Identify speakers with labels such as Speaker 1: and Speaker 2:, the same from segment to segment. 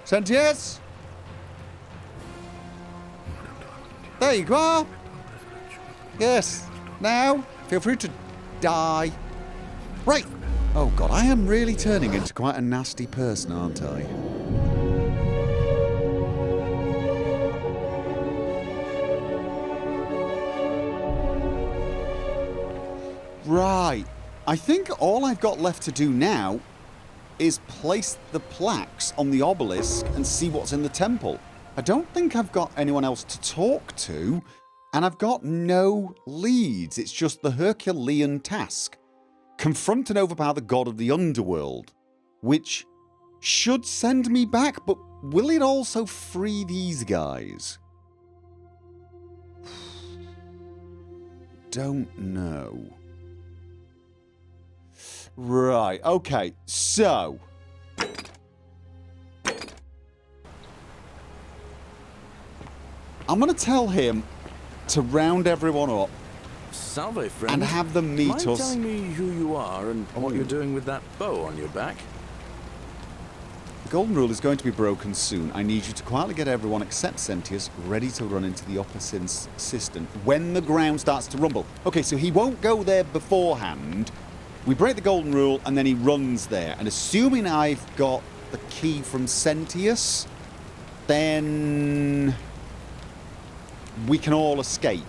Speaker 1: Sentius? There you are. Yes. Now, feel free to die. Right. Oh god, I am really turning into quite a nasty person, aren't I? Right. I think all I've got left to do now is place the plaques on the obelisk and see what's in the temple. I don't think I've got anyone else to talk to, and I've got no leads. It's just the Herculean task. Confront and overpower the god of the underworld, which should send me back, but will it also free these guys? Don't know. Right, okay, so I'm going to tell him to round everyone up.
Speaker 2: Salve, friend.
Speaker 1: And have them meet
Speaker 2: Mind
Speaker 1: us.
Speaker 2: telling me who you are and what you're doing with that bow on your back?
Speaker 1: The golden rule is going to be broken soon. I need you to quietly get everyone except Sentius ready to run into the upper cistern when the ground starts to rumble. Okay, so he won't go there beforehand. We break the golden rule and then he runs there. And assuming I've got the key from Sentius, then we can all escape.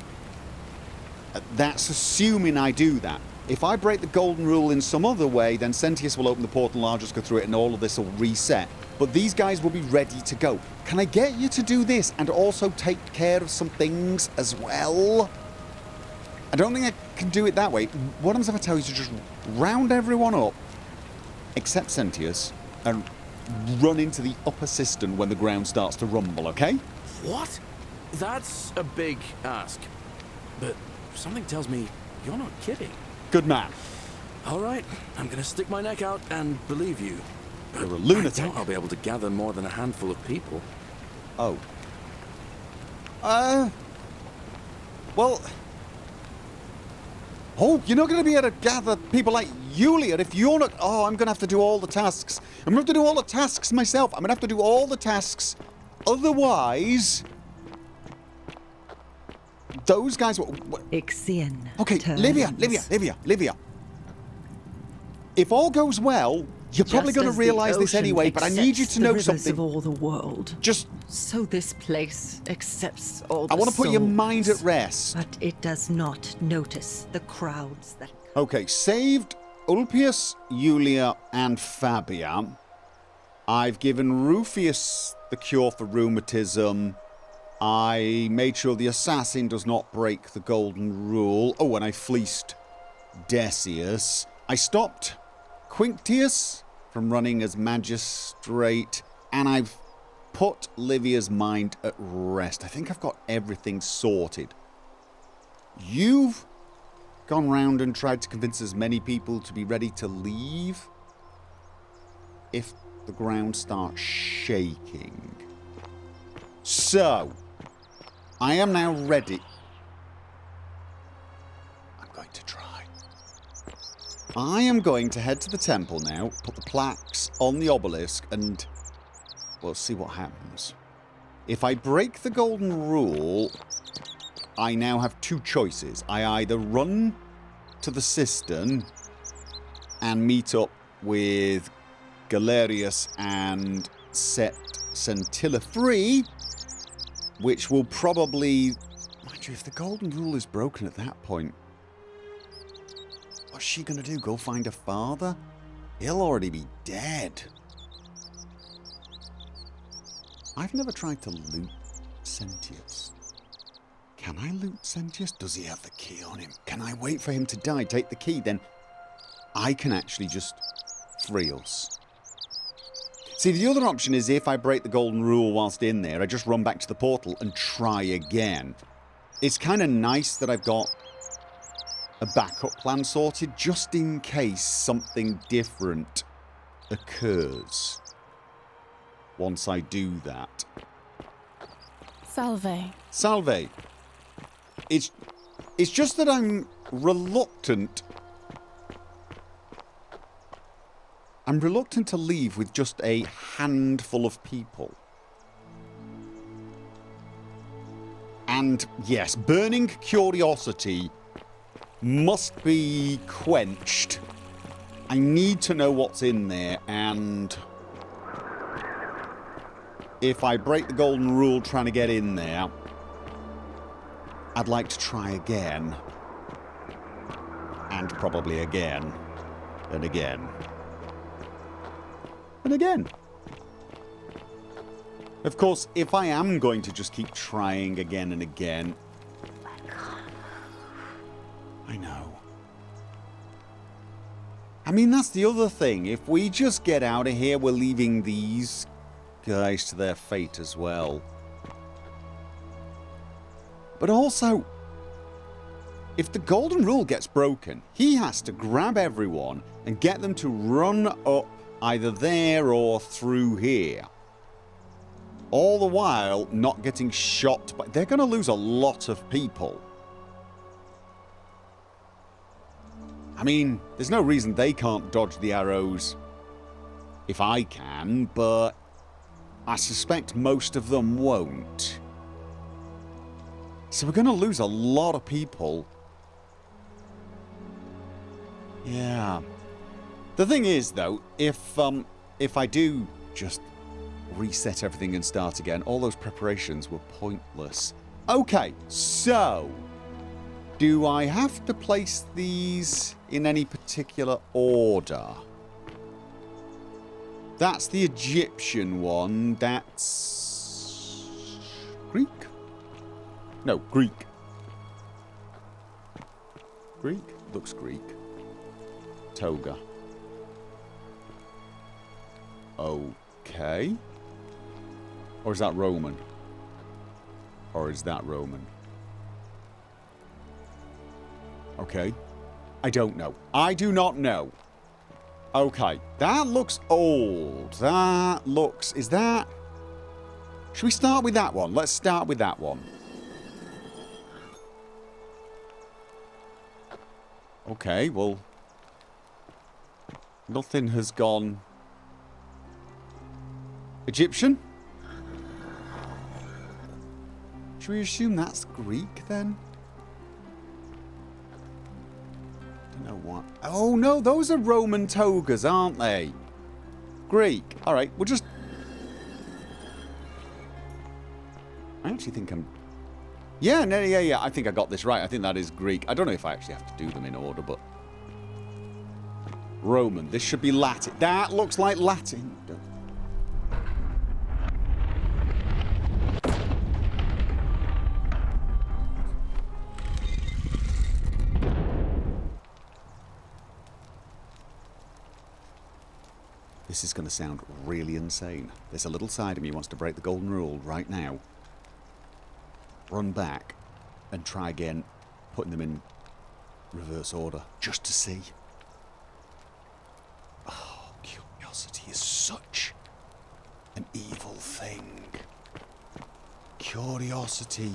Speaker 1: That's assuming I do that. If I break the golden rule in some other way, then Sentius will open the portal and I'll just go through it and all of this will reset. But these guys will be ready to go. Can I get you to do this and also take care of some things as well? I don't think I can do it that way. What happens if I tell you to just round everyone up, except Sentius, and run into the upper cistern when the ground starts to rumble, okay?
Speaker 2: What? That's a big ask. But something tells me you're not kidding.
Speaker 1: Good man.
Speaker 2: All right, I'm going to stick my neck out and believe you.
Speaker 1: You're a lunatic.
Speaker 2: I doubt I'll be able to gather more than a handful of people.
Speaker 1: Oh. Well... Oh, you're not going to be able to gather people like Yulia if you're not... Oh, I'm going to have to do all the tasks. I'm going to have to do all the tasks myself. I'm going to have to do all the tasks. Otherwise... Those guys...
Speaker 3: Ixion.
Speaker 1: Okay, Livia. If all goes well, you're probably going to realise this anyway, but I need you to know something.
Speaker 3: Of all the world.
Speaker 1: Just...
Speaker 3: So this place accepts all the
Speaker 1: I want to put your mind at
Speaker 3: souls,
Speaker 1: rest.
Speaker 3: But it does not notice the crowds that...
Speaker 1: Okay, saved Ulpius, Yulia, and Fabia. I've given Rufius the cure for rheumatism. I made sure the assassin does not break the golden rule. Oh, and I fleeced Decius. I stopped Quinctius from running as magistrate. And I've put Livia's mind at rest. I think I've got everything sorted. You've gone round and tried to convince as many people to be ready to leave if the ground starts shaking. So, I am now ready. I'm going to try. I am going to head to the temple now, put the plaques on the obelisk, and we'll see what happens. If I break the golden rule, I now have two choices. I either run to the cistern and meet up with Galerius and set Scintilla free, which will probably... Mind you, if the golden rule is broken at that point, what's she going to do? Go find her father? He'll already be dead. I've never tried to loot Sentius. Can I loot Sentius? Does he have the key on him? Can I wait for him to die, take the key? Then I can actually just free us. See, the other option is if I break the golden rule whilst in there, I just run back to the portal and try again. It's kind of nice that I've got a backup plan sorted just in case something different occurs once I do that.
Speaker 4: Salve.
Speaker 1: Salve. It's just that I'm reluctant. I'm reluctant to leave with just a handful of people. And yes, burning curiosity must be quenched. I need to know what's in there, and if I break the golden rule trying to get in there, I'd like to try again. And probably again. And again. And again. Of course, if I am going to just keep trying again and again... I know. I mean, that's the other thing. If we just get out of here, we're leaving these guys to their fate as well. But also, if the golden rule gets broken, he has to grab everyone and get them to run up either there or through here. All the while not getting shot. But they're going to lose a lot of people. I mean, there's no reason they can't dodge the arrows if I can, but I suspect most of them won't. So we're going to lose a lot of people. Yeah. The thing is, though, if I do just reset everything and start again, all those preparations were pointless. Okay, so do I have to place these in any particular order? That's the Egyptian one. That's Greek? No, Greek. Greek? Looks Greek. Toga. Okay. Or is that Roman? Or is that Roman? Okay. I don't know. I do not know. Okay. That looks old. That looks... Is that... Should we start with that one? Let's start with that one. Okay, well... Nothing has gone... Egyptian? Should we assume that's Greek, then? Don't know what... Oh, no, those are Roman togas, aren't they? Greek. Alright, we'll just... I actually think I'm... Yeah, no, yeah, I think I got this right. I think that is Greek. I don't know if I actually have to do them in order, but... Roman. This should be Latin. That looks like Latin. This is going to sound really insane. There's a little side of me who wants to break the golden rule right now. Run back and try again, putting them in reverse order, just to see. Oh, curiosity is such an evil thing. Curiosity.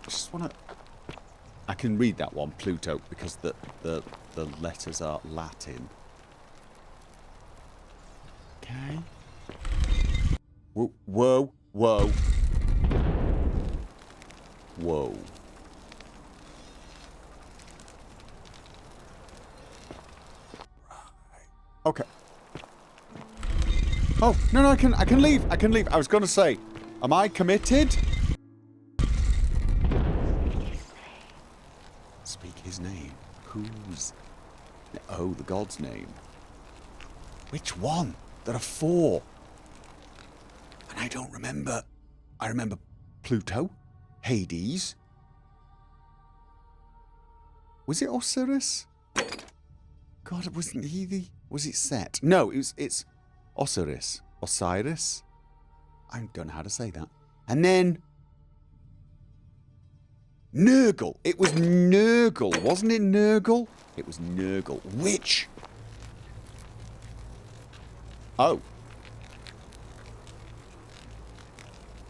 Speaker 1: I just want to... I can read that one, Pluto, because the letters are Latin. Okay. Whoa, whoa, whoa. Whoa. Okay. Oh, no, I can leave. I can leave. I was going to say, am I committed? Speak his name. Who's... Oh, the god's name. Which one? There are 4. And I don't remember. I remember Pluto, Hades. Was it Osiris? God, wasn't he the... Was it Set? No, it's Osiris. Osiris? I don't know how to say that. And then... Nurgle. It was Nurgle. Wasn't it Nurgle? It was Nurgle. Which... Oh.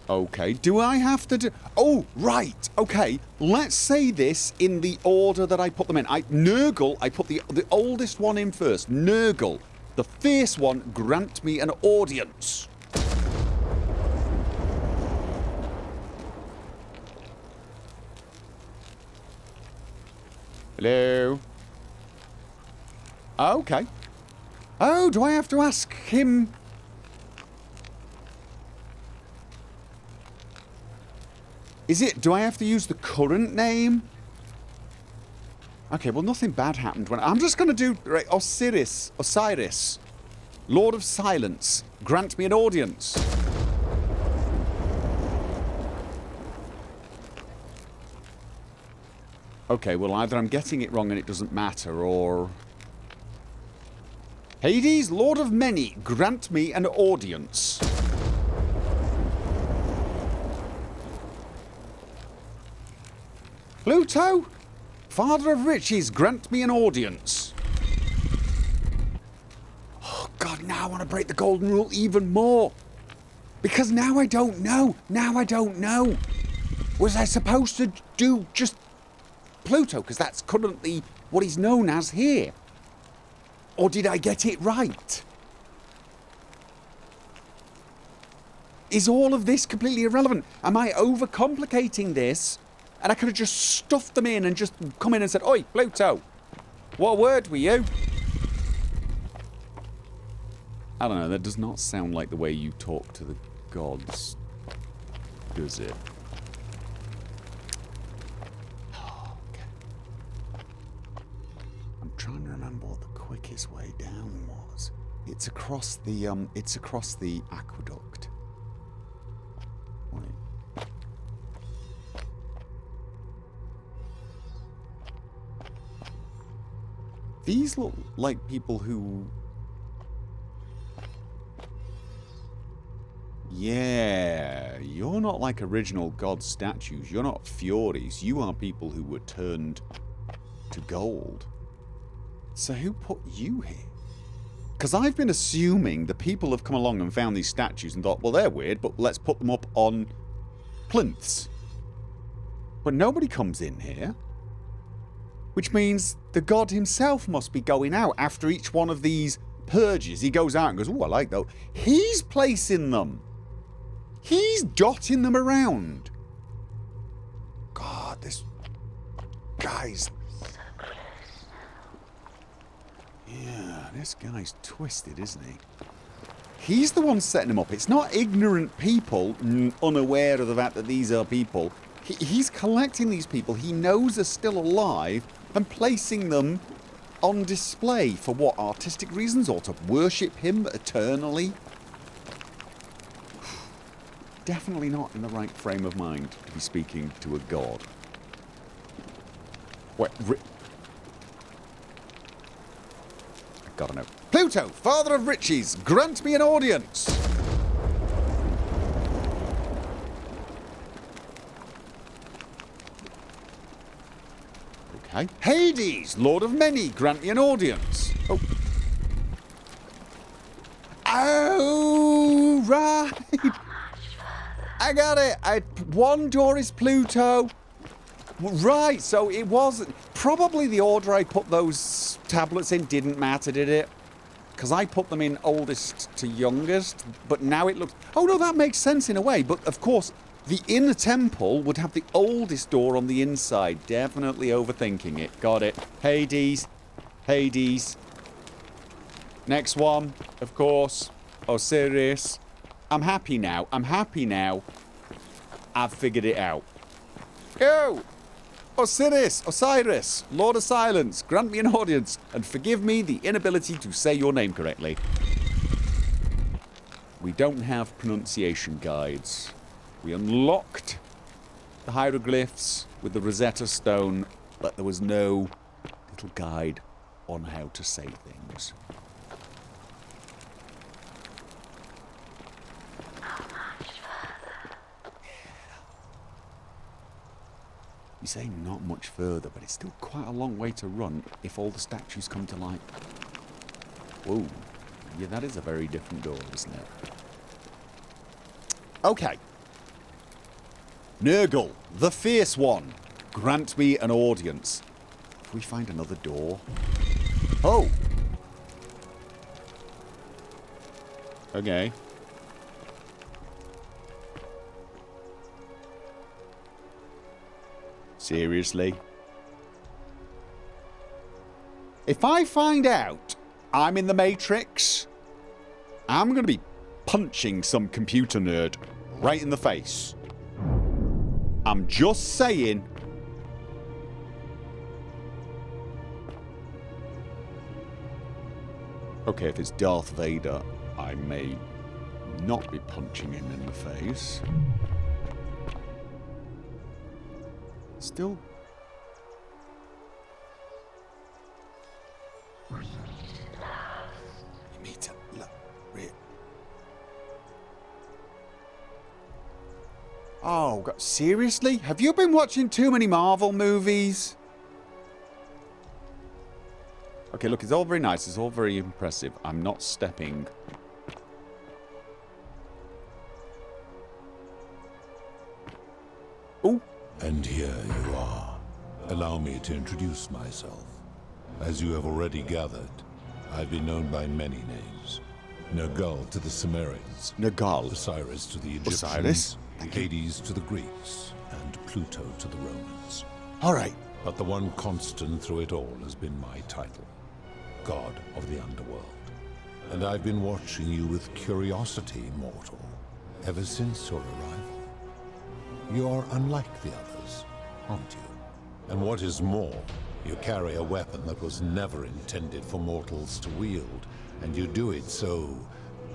Speaker 1: Okay, do I have to do... Oh, right, okay. Let's say this in the order that I put them in. Nurgle, I put the oldest one in first. Nurgle, the fierce one, grant me an audience. Hello? Okay. Oh, do I have to ask him... do I have to use the current name? Okay, well nothing bad happened when... I'm just going to do... Right, Osiris. Lord of Silence. Grant me an audience. Okay, well either I'm getting it wrong and it doesn't matter, or... Hades, Lord of Many, grant me an audience. Pluto, Father of Riches, grant me an audience. Oh God, now I want to break the golden rule even more. Because now I don't know. Was I supposed to do just Pluto? Because that's currently what he's known as here. Or did I get it right? Is all of this completely irrelevant? Am I overcomplicating this? And I could have just stuffed them in and just come in and said, Oi, Pluto, what word were you? I don't know, that does not sound like the way you talk to the gods, does it? Okay. I'm trying to remember what the quickest way down was. It's across the aqueduct. Right. These look like people who... Yeah, you're not like original god statues. You're not Furies. You are people who were turned to gold. So who put you here? Because I've been assuming the people have come along and found these statues and thought, well, they're weird, but let's put them up on plinths. But nobody comes in here. Which means the god himself must be going out after each one of these purges. He goes out and goes, oh, I like those. He's placing them. He's dotting them around. God, this guy's... Yeah, this guy's twisted, isn't he? He's the one setting them up. It's not ignorant people unaware of the fact that these are people. He's collecting these people he knows are still alive and placing them on display for what, artistic reasons, or to worship him eternally? Definitely not in the right frame of mind to be speaking to a god. Wait, I gotta know. Pluto, Father of Riches, grant me an audience! Okay. Hades, Lord of Many, grant me an audience. Oh. Oh, right. I got it. One door is Pluto. Right, so it wasn't... Probably the order I put those tablets in didn't matter, did it? Because I put them in oldest to youngest, but now it looks... Oh, no, that makes sense in a way. But, of course, the inner temple would have the oldest door on the inside. Definitely overthinking it. Got it. Hades. Hades. Next one, of course. Osiris. I'm happy now. I'm happy now. I've figured it out. Go! Osiris, Lord of Silence, grant me an audience and forgive me the inability to say your name correctly. We don't have pronunciation guides. We unlocked the hieroglyphs with the Rosetta Stone, but there was no little guide on how to say things. You say not much further, but it's still quite a long way to run if all the statues come to light. Whoa. Yeah, that is a very different door, isn't it? Okay. Nurgle, the fierce one. Grant me an audience. If we find another door. Oh. Okay. Seriously? If I find out I'm in the Matrix, I'm going to be punching some computer nerd right in the face. I'm just saying. Okay, if it's Darth Vader, I may not be punching him in the face. Still. You need to look. Oh, God, seriously? Have you been watching too many Marvel movies? Okay, look, it's all very nice. It's all very impressive. I'm not stepping. Oh.
Speaker 4: And here you are. Allow me to introduce myself. As you have already gathered, I've been known by many names. Nergal to the Sumerians.
Speaker 1: Nergal.
Speaker 4: Osiris to the Egyptians.
Speaker 1: Osiris.
Speaker 4: Hades to the Greeks. And Pluto to the Romans.
Speaker 1: All right.
Speaker 4: But the one constant through it all has been my title. God of the underworld. And I've been watching you with curiosity, mortal, ever since your arrival. You are unlike the others, aren't you? And what is more, you carry a weapon that was never intended for mortals to wield, and you do it so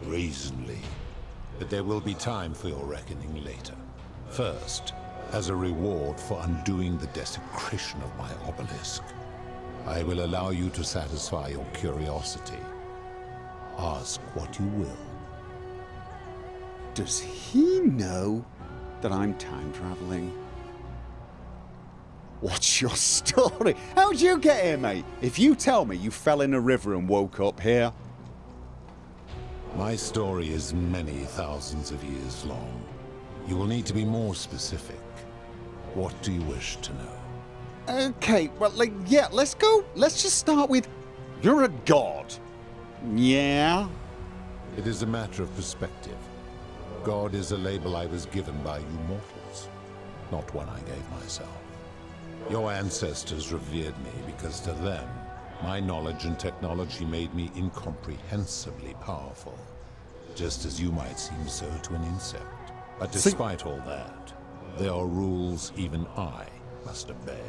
Speaker 4: brazenly. But there will be time for your reckoning later. First, as a reward for undoing the desecration of my obelisk, I will allow you to satisfy your curiosity. Ask what you will.
Speaker 1: Does he know that I'm time traveling? What's your story? How'd you get here, mate? If you tell me you fell in a river and woke up here.
Speaker 4: My story is many thousands of years long. You will need to be more specific. What do you wish to know?
Speaker 1: Okay, well, yeah, let's go. Let's just start with, you're a god. Yeah?
Speaker 4: It is a matter of perspective. God is a label I was given by you mortals, not one I gave myself. Your ancestors revered me because to them, my knowledge and technology made me incomprehensibly powerful, just as you might seem so to an insect. But despite all that, there are rules even I must obey.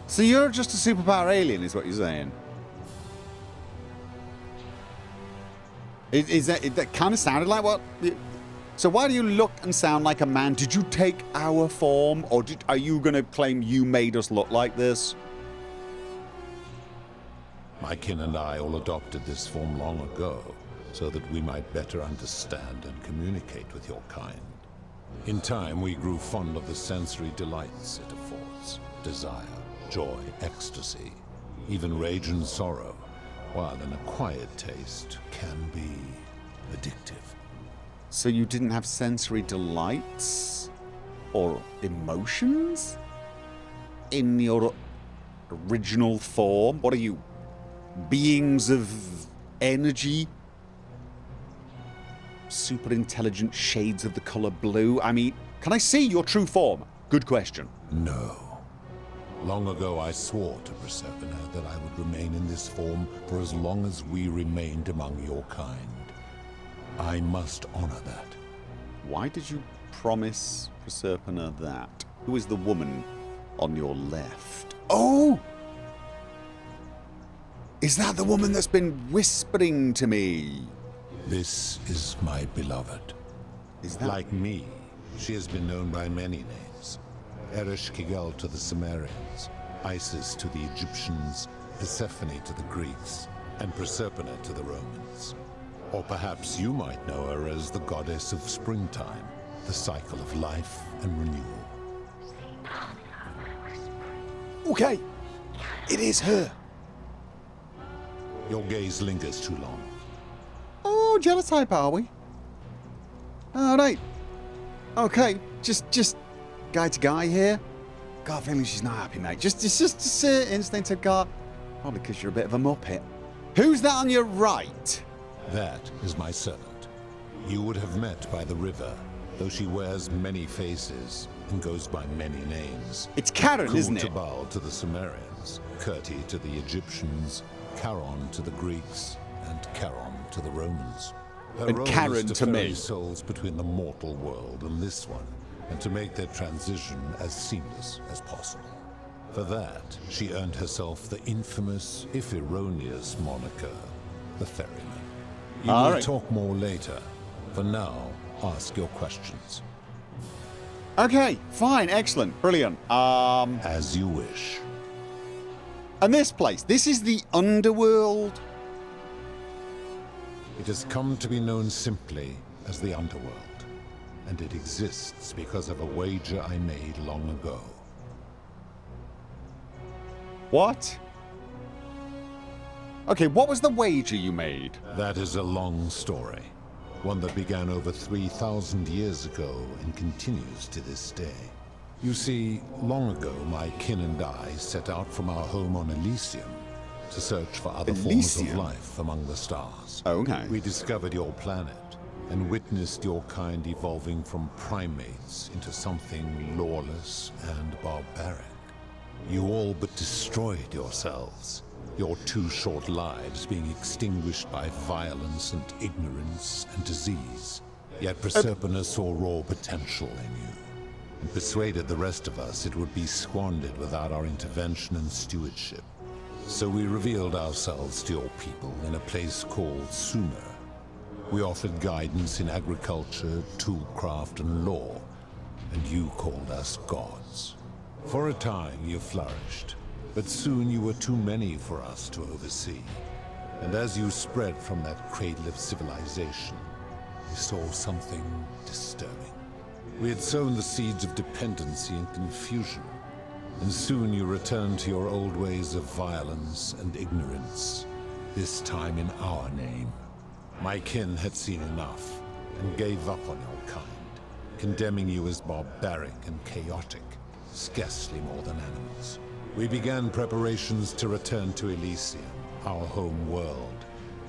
Speaker 1: So you're just a superpower alien, is what you're saying? That kind of sounded like what? So why do you look and sound like a man? Did you take our form, or are you going to claim you made us look like this?
Speaker 4: My kin and I all adopted this form long ago, so that we might better understand and communicate with your kind. In time, we grew fond of the sensory delights it affords. Desire, joy, ecstasy, even rage and sorrow, while an acquired taste can be addictive.
Speaker 1: So you didn't have sensory delights or emotions in your original form? What are you, beings of energy? Super intelligent shades of the color blue? I mean, can I see your true form? Good question.
Speaker 4: No. Long ago I swore to Proserpina that I would remain in this form for as long as we remained among your kind. I must honor that.
Speaker 1: Why did you promise Proserpina that? Who is the woman on your left? Oh! Is that the woman that's been whispering to me?
Speaker 4: This is my beloved.
Speaker 1: Is that...
Speaker 4: Like me, she has been known by many names. Ereshkigal to the Sumerians, Isis to the Egyptians, Persephone to the Greeks, and Proserpina to the Romans. Or perhaps you might know her as the goddess of springtime, the cycle of life and renewal.
Speaker 1: Okay, it is her.
Speaker 4: Your gaze lingers too long.
Speaker 1: Oh, jealous type, are we? All right. Okay, just guy to guy here. Got a feeling she's not happy, mate. Just instinct of car. Probably because you're a bit of a muppet. Who's that on your right?
Speaker 4: That is my servant. You would have met by the river, though she wears many faces and goes by many names.
Speaker 1: It's Karen, isn't it?
Speaker 4: Tabal to the Sumerians, Kurti to the Egyptians, Charon to the Greeks, and Charon to the Romans. Her
Speaker 1: And
Speaker 4: role
Speaker 1: Karen
Speaker 4: is
Speaker 1: to
Speaker 4: ferry
Speaker 1: me.
Speaker 4: souls between the mortal world and this one, and to make their transition as seamless as possible. For that, she earned herself the infamous, if erroneous, moniker, the Ferryman. You
Speaker 1: All
Speaker 4: will
Speaker 1: right.
Speaker 4: talk more later. For now, ask your questions.
Speaker 1: Okay, fine, excellent, brilliant.
Speaker 4: As you wish.
Speaker 1: And this place, this is the underworld.
Speaker 4: It has come to be known simply as the underworld, and it exists because of a wager I made long ago.
Speaker 1: What? Okay, what was the wager you made?
Speaker 4: That is a long story, one that began over 3,000 years ago and continues to this day. You see, long ago my kin and I set out from our home on Elysium to search for other forms of
Speaker 1: Elysium?
Speaker 4: life among the stars.
Speaker 1: Okay.
Speaker 4: We discovered your planet and witnessed your kind evolving from primates into something lawless and barbaric. You all but destroyed yourselves, your 2 short lives being extinguished by violence and ignorance and disease. Yet Proserpina saw raw potential in you, and persuaded the rest of us it would be squandered without our intervention and stewardship. So we revealed ourselves to your people in a place called Sumer. We offered guidance in agriculture, toolcraft, and law, and you called us gods. For a time you flourished, but soon you were too many for us to oversee. And as you spread from that cradle of civilization, we saw something disturbing. We had sown the seeds of dependency and confusion, and soon you returned to your old ways of violence and ignorance, this time in our name. My kin had seen enough, and gave up on your kind, condemning you as barbaric and chaotic, scarcely more than animals. We began preparations to return to Elysium, our home world,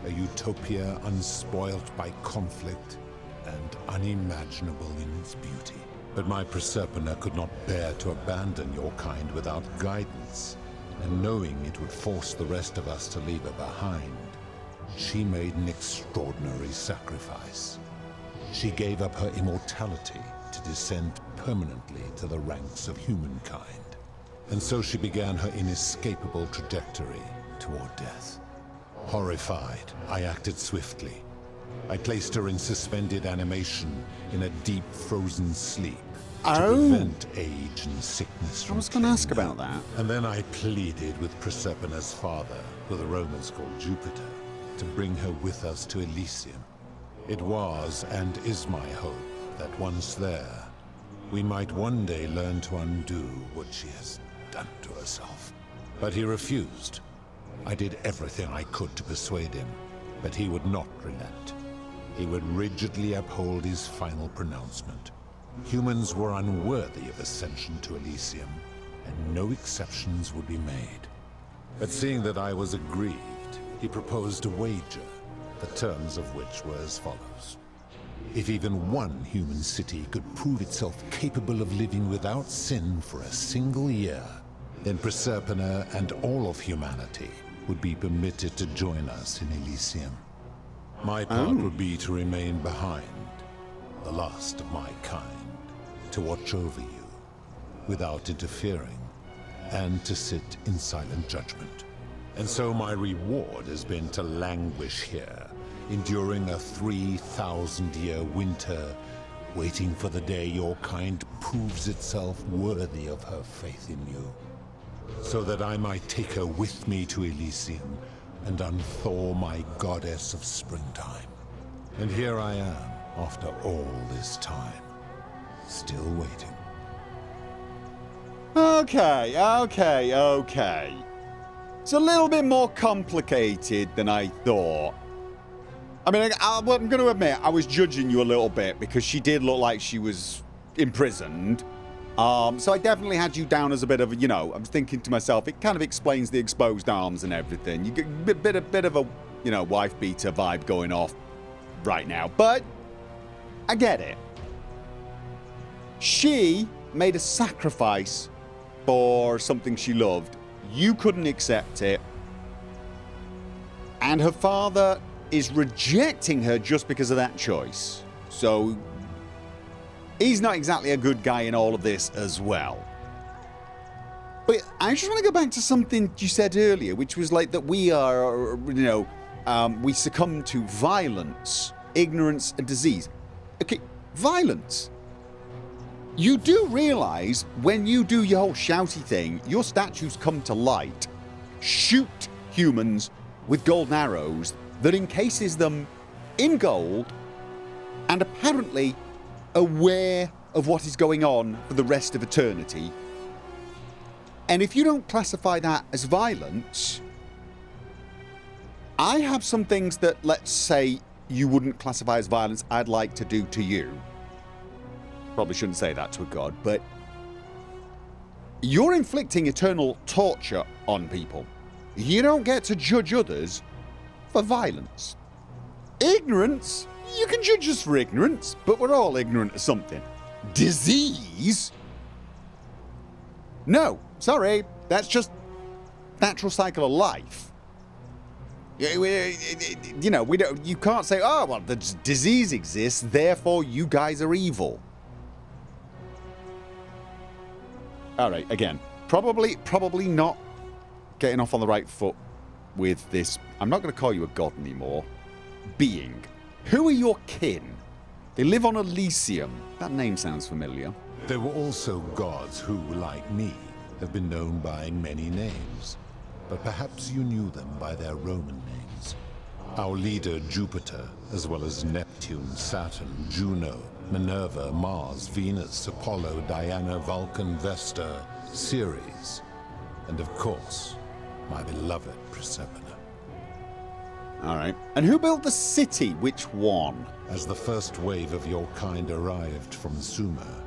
Speaker 4: a utopia unspoilt by conflict and unimaginable in its beauty. But my Proserpina could not bear to abandon your kind without guidance, and knowing it would force the rest of us to leave her behind, she made an extraordinary sacrifice. She gave up her immortality to descend permanently to the ranks of humankind. And so she began her inescapable trajectory toward death. Horrified, I acted swiftly. I placed her in suspended animation in a deep frozen sleep to prevent age and sickness from
Speaker 1: I was going to ask
Speaker 4: killing
Speaker 1: about
Speaker 4: her.
Speaker 1: that.
Speaker 4: And then I pleaded with Proserpina's father, who the Romans called Jupiter, to bring her with us to Elysium. It was and is my hope that once there, we might one day learn to undo what she has done to herself. But he refused. I did everything I could to persuade him, but he would not relent. He would rigidly uphold his final pronouncement. Humans were unworthy of ascension to Elysium, and no exceptions would be made. But seeing that I was aggrieved, he proposed a wager, the terms of which were as follows. If even one human city could prove itself capable of living without sin for a single year, then Proserpina and all of humanity would be permitted to join us in Elysium. My part would be to remain behind, the last of my kind, to watch over you, without interfering, and to sit in silent judgment. And so my reward has been to languish here, enduring a 3,000-year winter, waiting for the day your kind proves itself worthy of her faith in you, so that I might take her with me to Elysium and unthaw my goddess of springtime. And here I am, after all this time, still waiting.
Speaker 1: Okay. It's a little bit more complicated than I thought. I mean, I'm going to admit, I was judging you a little bit because she did look like she was imprisoned. So I definitely had you down as a bit of a, you know, I'm thinking to myself, it kind of explains the exposed arms and everything. You get a bit of a, you know, wife beater vibe going off right now. But I get it. She made a sacrifice for something she loved. You couldn't accept it. And her father is rejecting her just because of that choice. So he's not exactly a good guy in all of this as well. But I just want to go back to something you said earlier, which was like that we are, you know, we succumb to violence, ignorance, and disease. Okay, violence. You do realize when you do your whole shouty thing, your statues come to light, shoot humans with golden arrows that encases them in gold, and apparently aware of what is going on for the rest of eternity. And if you don't classify that as violence, I have some things that, let's say, you wouldn't classify as violence I'd like to do to you. Probably shouldn't say that to a god, but you're inflicting eternal torture on people. You don't get to judge others for violence. Ignorance? You can judge us for ignorance, but we're all ignorant of something. Disease? No, sorry, that's just natural cycle of life. You know, you can't say, oh, well, the disease exists, therefore you guys are evil. All right, again, probably not getting off on the right foot with this. I'm not going to call you a god anymore. Being. Who are your kin? They live on Elysium. That name sounds familiar.
Speaker 4: There were also gods who, like me, have been known by many names. But perhaps you knew them by their Roman names. Our leader, Jupiter, as well as Neptune, Saturn, Juno, Minerva, Mars, Venus, Apollo, Diana, Vulcan, Vesta, Ceres, and of course, my beloved Proserpina.
Speaker 1: All right. And who built the city? Which one?
Speaker 4: As the first wave of your kind arrived from Sumer,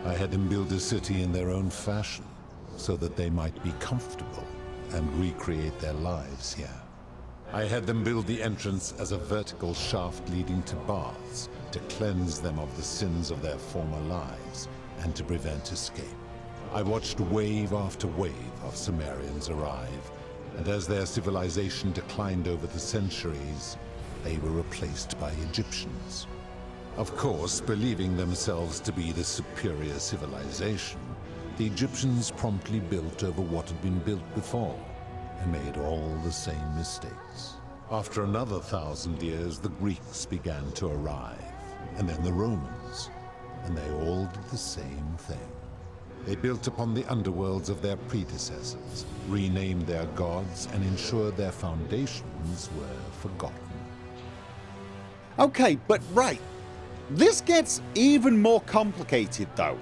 Speaker 4: I had them build a city in their own fashion, so that they might be comfortable and recreate their lives here. I had them build the entrance as a vertical shaft leading to baths, to cleanse them of the sins of their former lives, and to prevent escape. I watched wave after wave of Sumerians arrive, and as their civilization declined over the centuries, they were replaced by Egyptians. Of course, believing themselves to be the superior civilization, the Egyptians promptly built over what had been built before, and made all the same mistakes. After another 1,000 years, the Greeks began to arrive, and then the Romans, and they all did the same thing. They built upon the underworlds of their predecessors, renamed their gods, and ensured their foundations were forgotten.
Speaker 1: Okay, but right. This gets even more complicated, though.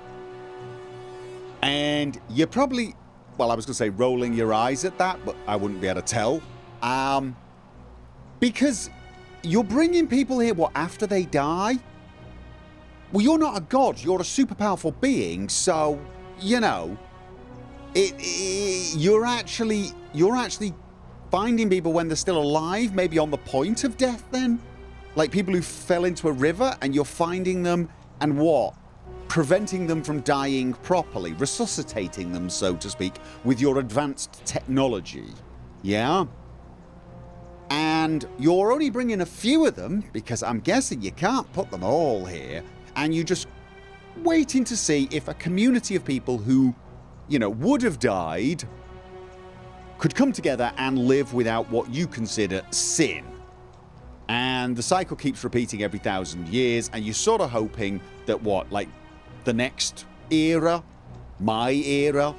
Speaker 1: And you're probably, well, I was going to say rolling your eyes at that, but I wouldn't be able to tell. Because you're bringing people here, what, after they die? Well, you're not a god, you're a super powerful being, so, you know, you're actually finding people when they're still alive, maybe on the point of death then? Like people who fell into a river and you're finding them and what? Preventing them from dying properly, resuscitating them, so to speak, with your advanced technology. Yeah? And you're only bringing a few of them, because I'm guessing you can't put them all here, and you're just waiting to see if a community of people who, you know, would have died could come together and live without what you consider sin. And the cycle keeps repeating every 1,000 years, and you're sort of hoping that what, like, the next era, my era,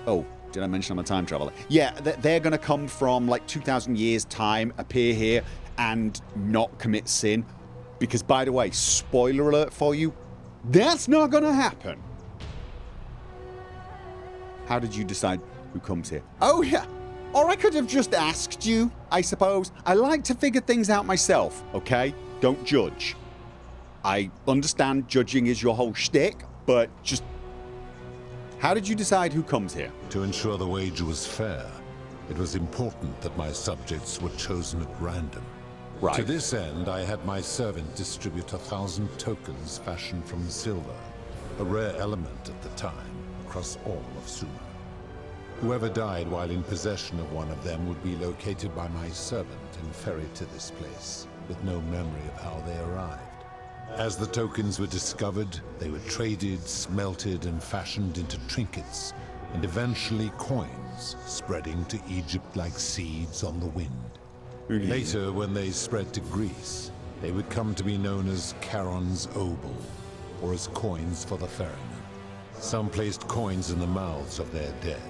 Speaker 1: oh, did I mention I'm a time traveler? Yeah, they're going to come from like 2,000 years time, appear here and not commit sin. Because by the way, spoiler alert for you, that's not going to happen. How did you decide who comes here? Oh yeah, or I could have just asked you, I suppose. I like to figure things out myself, okay? Don't judge. I understand judging is your whole shtick, but just... How did you decide who comes here?
Speaker 4: To ensure the wager was fair, it was important that my subjects were chosen at random.
Speaker 1: Right.
Speaker 4: To this end, I had my servant distribute 1,000 tokens fashioned from silver, a rare element at the time, across all of Sumer. Whoever died while in possession of one of them would be located by my servant and ferried to this place, with no memory of how they arrived. As the tokens were discovered, they were traded, smelted, and fashioned into trinkets, and eventually coins, spreading to Egypt like seeds on the wind. Later, when they spread to Greece, they would come to be known as Charon's obol, or as coins for the ferryman. Some placed coins in the mouths of their dead,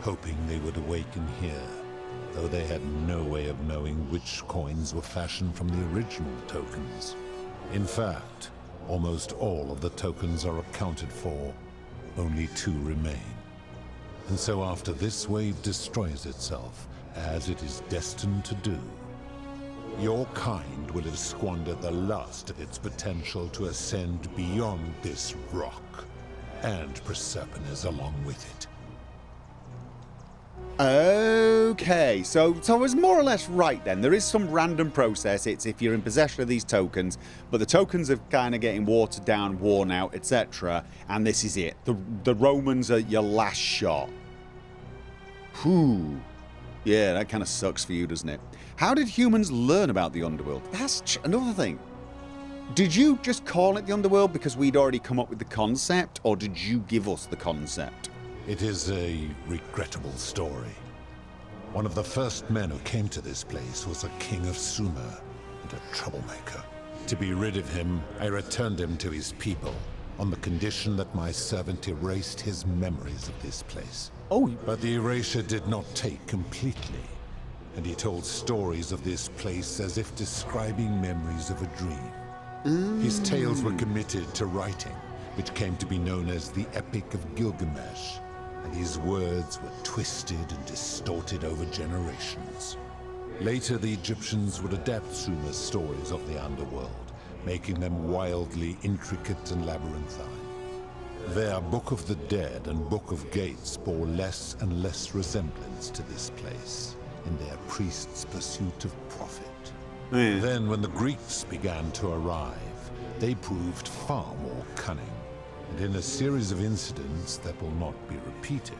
Speaker 4: hoping they would awaken here, though they had no way of knowing which coins were fashioned from the original tokens. In fact, almost all of the tokens are accounted for, only 2 remain. And so after this wave destroys itself, as it is destined to do, your kind will have squandered the last of its potential to ascend beyond this rock, and Proserpina's along with it.
Speaker 1: Okay, so I was more or less right then. There is some random process. It's if you're in possession of these tokens, but the tokens are kind of getting watered down, worn out, etc. And this is it. The Romans are your last shot. Whew. Yeah, that kind of sucks for you, doesn't it? How did humans learn about the underworld? That's another thing. Did you just call it the underworld because we'd already come up with the concept, or did you give us the concept?
Speaker 4: It is a regrettable story. One of the first men who came to this place was a king of Sumer and a troublemaker. To be rid of him, I returned him to his people, on the condition that my servant erased his memories of this place.
Speaker 1: Oh,
Speaker 4: But the erasure did not take completely, and he told stories of this place as if describing memories of a dream. His tales were committed to writing, which came to be known as the Epic of Gilgamesh, and his words were twisted and distorted over generations. Later, the Egyptians would adapt Sumer's stories of the underworld, making them wildly intricate and labyrinthine. Their Book of the Dead and Book of Gates bore less and less resemblance to this place in their priests' pursuit of profit. Then, when the Greeks began to arrive, they proved far more cunning, and in a series of incidents that will not be repeated,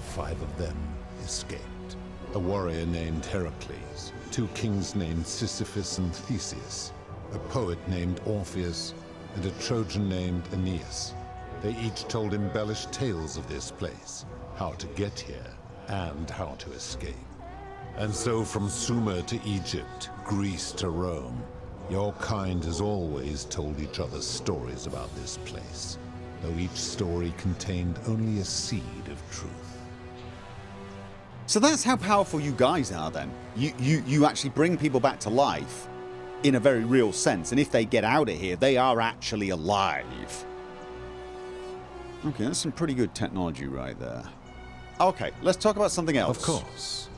Speaker 4: 5 of them escaped. A warrior named Heracles, 2 kings named Sisyphus and Theseus, a poet named Orpheus, and a Trojan named Aeneas. They each told embellished tales of this place, how to get here, and how to escape. And so from Sumer to Egypt, Greece to Rome, your kind has always told each other stories about this place, though each story contained only a seed of truth.
Speaker 1: so that's how powerful you guys are then. You actually bring people back to life in a very real sense, and if they get out of here, they are actually alive. Okay, that's some pretty good technology right there. Okay, let's talk about something else.
Speaker 4: Of course.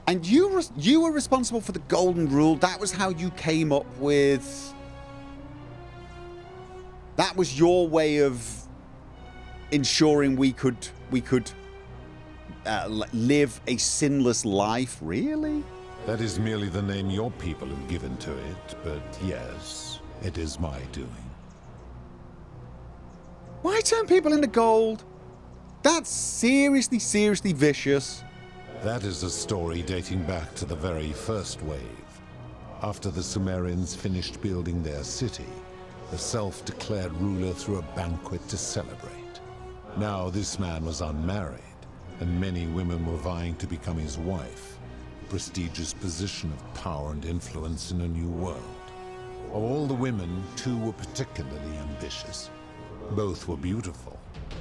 Speaker 1: And you were responsible for the golden rule. That was how you came up with... That was your way of ensuring we could live a sinless life, really?
Speaker 4: That is merely the name your people have given to it, but yes, it is my doing.
Speaker 1: Why turn people into gold? That's seriously, seriously vicious.
Speaker 4: That is a story dating back to the very first wave. After the Sumerians finished building their city, the self-declared ruler threw a banquet to celebrate. Now this man was unmarried, and many women were vying to become his wife, a prestigious position of power and influence in a new world. Of all the women, 2 were particularly ambitious. Both were beautiful,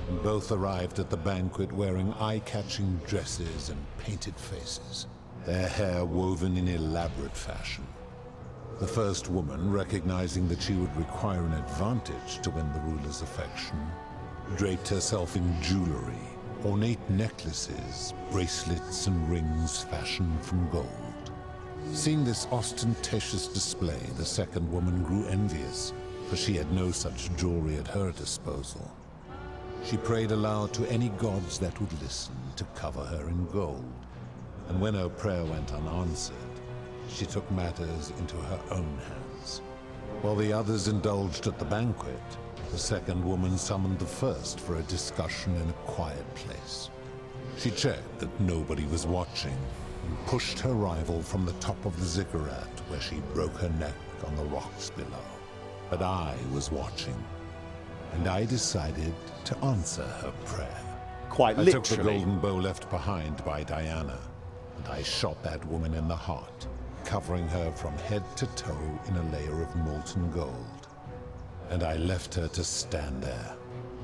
Speaker 4: and both arrived at the banquet wearing eye-catching dresses and painted faces, their hair woven in elaborate fashion. The first woman, recognizing that she would require an advantage to win the ruler's affection, draped herself in jewelry, ornate necklaces, bracelets, and rings fashioned from gold. Seeing this ostentatious display, the second woman grew envious, for she had no such jewelry at her disposal. She prayed aloud to any gods that would listen to cover her in gold, and when her prayer went unanswered, she took matters into her own hands. While the others indulged at the banquet, the second woman summoned the first for a discussion in a quiet place. She checked that nobody was watching and pushed her rival from the top of the ziggurat, where she broke her neck on the rocks below. But I was watching, and I decided to answer her prayer.
Speaker 1: Quite
Speaker 4: I took the
Speaker 1: literally.
Speaker 4: golden bow left behind by Diana, and I shot that woman in the heart, covering her from head to toe in a layer of molten gold. And I left her to stand there,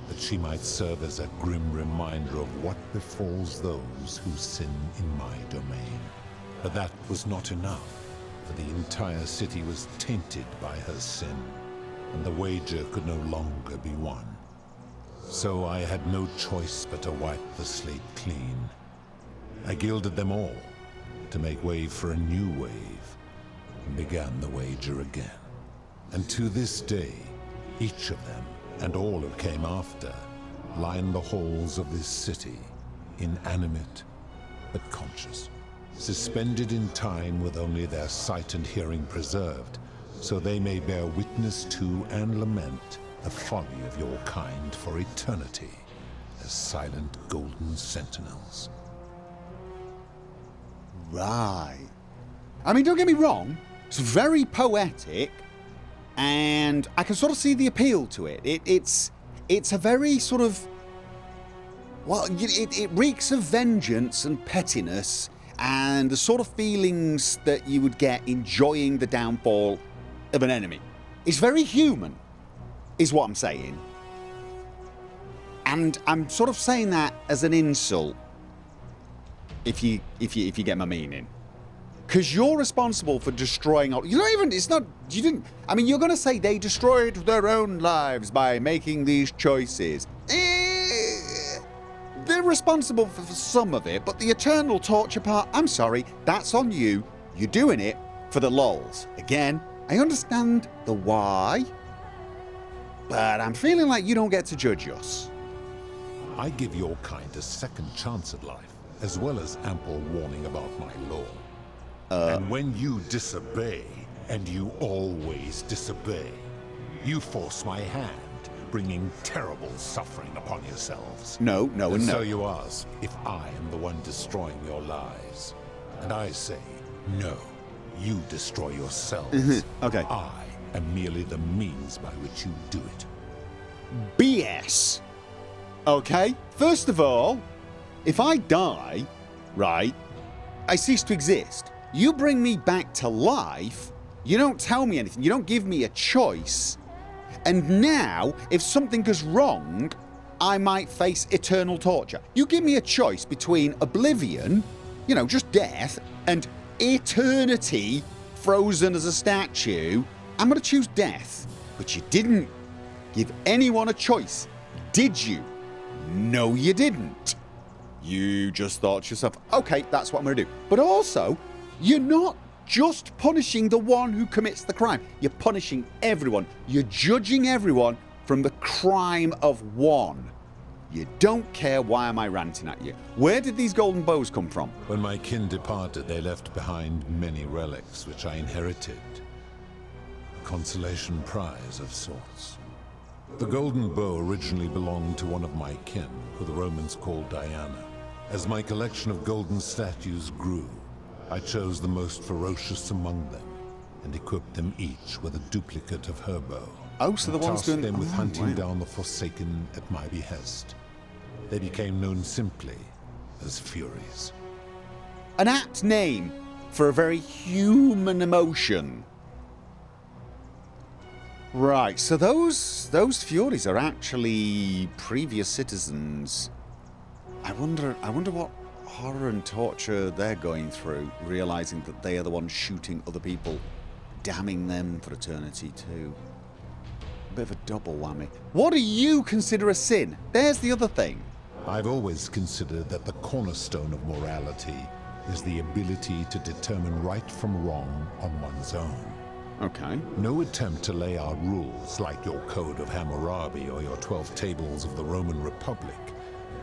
Speaker 4: that she might serve as a grim reminder of what befalls those who sin in my domain. But that was not enough, for the entire city was tainted by her sin, and the wager could no longer be won. So I had no choice but to wipe the slate clean. I gilded them all, to make way for a new wave, and began the wager again. And to this day, each of them, and all who came after, line the halls of this city, inanimate but conscious, suspended in time with only their sight and hearing preserved, so they may bear witness to and lament the folly of your kind for eternity, as silent golden sentinels.
Speaker 1: Right. I mean, don't get me wrong, it's very poetic, and I can sort of see the appeal to it. It's a very sort of, well, it reeks of vengeance and pettiness, and the sort of feelings that you would get enjoying the downfall of an enemy. It's very human, is what I'm saying. And I'm sort of saying that as an insult, if you get my meaning. Because you're responsible for destroying all... You you're going to say they destroyed their own lives by making these choices. They're responsible for some of it, but the eternal torture part, I'm sorry, that's on you. You're doing it for the lols. Again, I understand the why, but I'm feeling like you don't get to judge us.
Speaker 4: I give your kind a second chance at life, as well as ample warning about my law. And when you disobey, and you always disobey, you force my hand, bringing terrible suffering upon yourselves.
Speaker 1: No,
Speaker 4: And so
Speaker 1: no.
Speaker 4: you ask if I am the one destroying your lives. And I say, no, you destroy yourselves.
Speaker 1: Okay.
Speaker 4: I am merely the means by which you do it.
Speaker 1: BS. Okay? First of all, if I die, right, I cease to exist. You bring me back to life, you don't tell me anything, you don't give me a choice, and now, if something goes wrong, I might face eternal torture. You give me a choice between oblivion, just death, and eternity frozen as a statue, I'm going to choose death. But you didn't give anyone a choice, did you? No, you didn't. You just thought to yourself, okay, that's what I'm going to do. But also, you're not just punishing the one who commits the crime. You're punishing everyone. You're judging everyone from the crime of one. You don't care. Why am I ranting at you? Where did these golden bows come from?
Speaker 4: When my kin departed, they left behind many relics which I inherited. A consolation prize of sorts. The golden bow originally belonged to one of my kin, who the Romans called Diana. As my collection of golden statues grew, I chose the most ferocious among them, and equipped them each with a duplicate of her bow.
Speaker 1: Oh, so the
Speaker 4: and
Speaker 1: one's
Speaker 4: tasked
Speaker 1: doing...
Speaker 4: them with hunting
Speaker 1: wow.
Speaker 4: down the Forsaken at my behest. They became known simply as Furies.
Speaker 1: An apt name for a very human emotion. Right, so those Furies are actually previous citizens. I wonder what horror and torture they're going through, realizing that they are the ones shooting other people, damning them for eternity too. A bit of a double whammy. What do you consider a sin? There's the other thing.
Speaker 4: I've always considered that the cornerstone of morality is the ability to determine right from wrong on one's own.
Speaker 1: Okay.
Speaker 4: No attempt to lay out rules like your Code of Hammurabi or your 12 Tables of the Roman Republic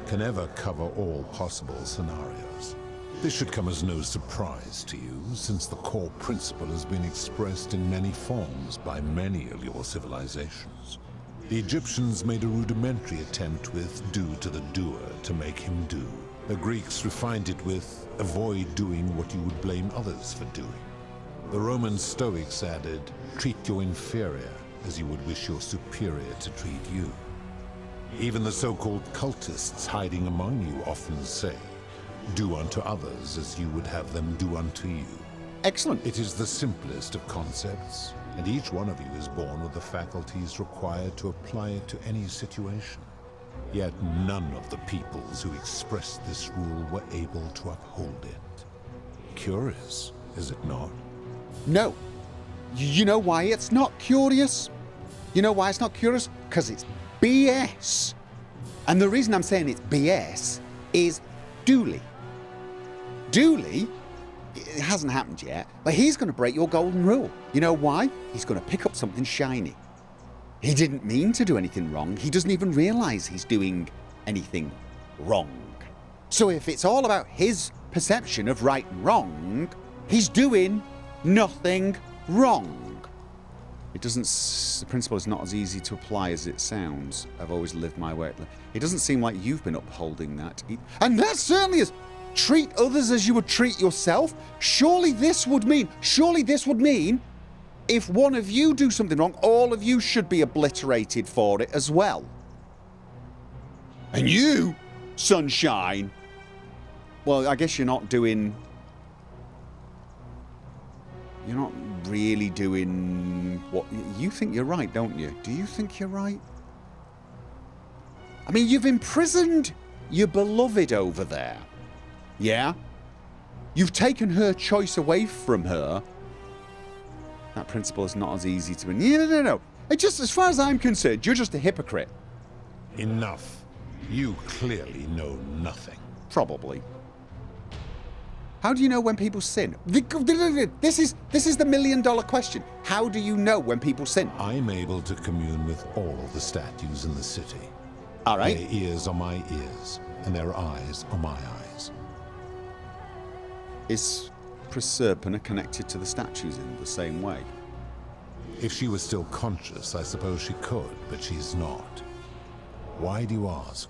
Speaker 4: can ever cover all possible scenarios. This should come as no surprise to you, since the core principle has been expressed in many forms by many of your civilizations. The Egyptians made a rudimentary attempt with do to the doer to make him do. The Greeks refined it with avoid doing what you would blame others for doing. The Roman Stoics added, treat your inferior as you would wish your superior to treat you. Even the so-called cultists hiding among you often say, do unto others as you would have them do unto you.
Speaker 1: Excellent.
Speaker 4: It is the simplest of concepts, and each one of you is born with the faculties required to apply it to any situation. Yet none of the peoples who expressed this rule were able to uphold it. Curious, is it not?
Speaker 1: No. You know why it's not curious? You know why it's not curious? Because it's BS. And the reason I'm saying it's BS is Dooley. Dooley, it hasn't happened yet, but he's going to break your golden rule. You know why? He's going to pick up something shiny. He didn't mean to do anything wrong. He doesn't even realize he's doing anything wrong. So if it's all about his perception of right and wrong, he's doing nothing wrong. It doesn't, the principle is not as easy to apply as it sounds. I've always lived my way. It doesn't seem like you've been upholding that. And that certainly is, treat others as you would treat yourself. Surely this would mean, if one of you do something wrong, all of you should be obliterated for it as well. And you, sunshine, well, I guess you're not really doing what you think you're right, don't you? Do you think you're right? I mean, you've imprisoned your beloved over there. Yeah? You've taken her choice away from her. That principle is not as easy to... No. It just, as far as I'm concerned, you're just a hypocrite.
Speaker 4: Enough. You clearly know nothing.
Speaker 1: Probably. How do you know when people sin? This is the million-dollar question. How do you know when people sin?
Speaker 4: I'm able to commune with all the statues in the city.
Speaker 1: All right.
Speaker 4: Their ears are my ears, and their eyes are my eyes.
Speaker 1: Is Proserpina connected to the statues in the same way?
Speaker 4: If she was still conscious, I suppose she could, but she's not. Why do you ask?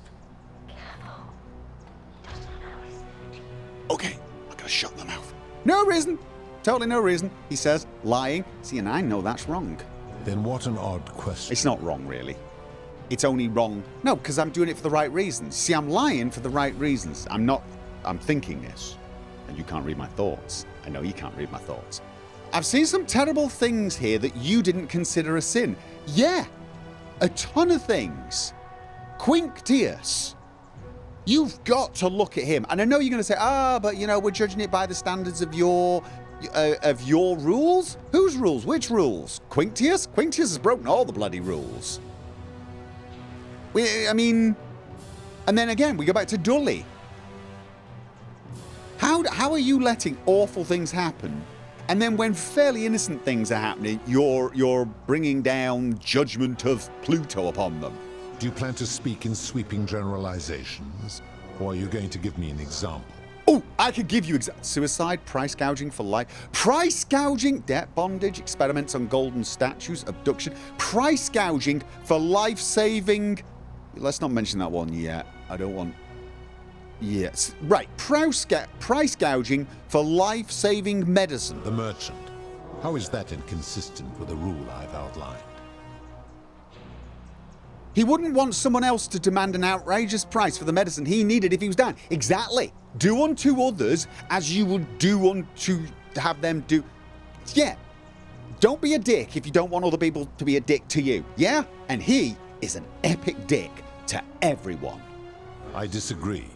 Speaker 1: Okay, I'm gonna shut them mouth. No reason. Totally no reason. He says, lying. See, and I know that's wrong.
Speaker 4: Then what an odd question.
Speaker 1: It's not wrong, really. It's only wrong. No, because I'm doing it for the right reasons. See, I'm lying for the right reasons. I'm thinking this. And you can't read my thoughts. I know you can't read my thoughts. I've seen some terrible things here that you didn't consider a sin. Yeah, a ton of things. Quinctius. You've got to look at him. And I know you're going to say, but you know, we're judging it by the standards of your rules? Whose rules? Which rules? Quinctius? Quinctius has broken all the bloody rules. I mean, and then again, we go back to Dully. How are you letting awful things happen, and then when fairly innocent things are happening, you're bringing down judgment of Pluto upon them?
Speaker 4: Do you plan to speak in sweeping generalizations, or are you going to give me an example?
Speaker 1: Oh, I could give you suicide, price gouging for life, price gouging, debt bondage, experiments on golden statues, abduction, price gouging for life-saving. Let's not mention that one yet. I don't want. Yes, right. Price gouging for life-saving medicine.
Speaker 4: The merchant. How is that inconsistent with the rule I've outlined?
Speaker 1: He wouldn't want someone else to demand an outrageous price for the medicine he needed if he was down. Exactly. Do unto others as you would do unto have them do. Yeah. Don't be a dick if you don't want other people to be a dick to you. Yeah? And he is an epic dick to everyone.
Speaker 4: I disagree.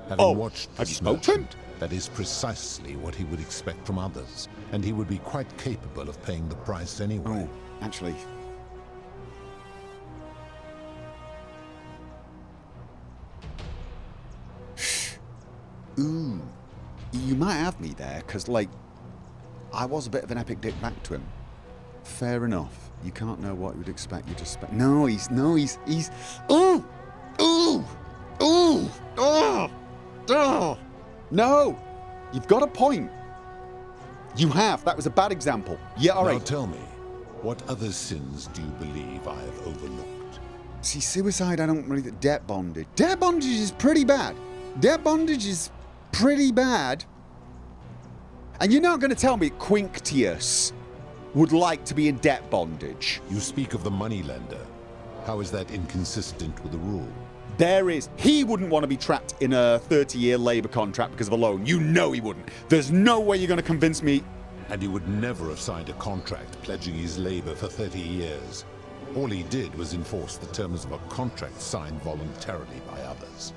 Speaker 4: Having watched
Speaker 1: have you
Speaker 4: this
Speaker 1: spoken to him?
Speaker 4: merchant, that is precisely what he would expect from others, and he would be quite capable of paying the price anyway.
Speaker 1: Oh, actually. Ooh, you might have me there, because, like, I was a bit of an epic dick back to him. Fair enough. You can't know what you would expect. You just expect. No, he's. Ooh! Ooh! Ooh! Oh! Oh! No! You've got a point. You have. That was a bad example. Yeah, all right.
Speaker 4: Now tell me, what other sins do you believe I have overlooked?
Speaker 1: See, suicide, I don't really... Debt bondage. Debt bondage is pretty bad. Debt bondage is pretty bad. And you're not going to tell me Quinctius would like to be in debt bondage.
Speaker 4: You speak of the moneylender. How is that inconsistent with the rule?
Speaker 1: There is. He wouldn't want to be trapped in a 30-year labor contract because of a loan. You know he wouldn't. There's no way you're going to convince me.
Speaker 4: And he would never have signed a contract pledging his labor for 30 years. All he did was enforce the terms of a contract signed voluntarily by others.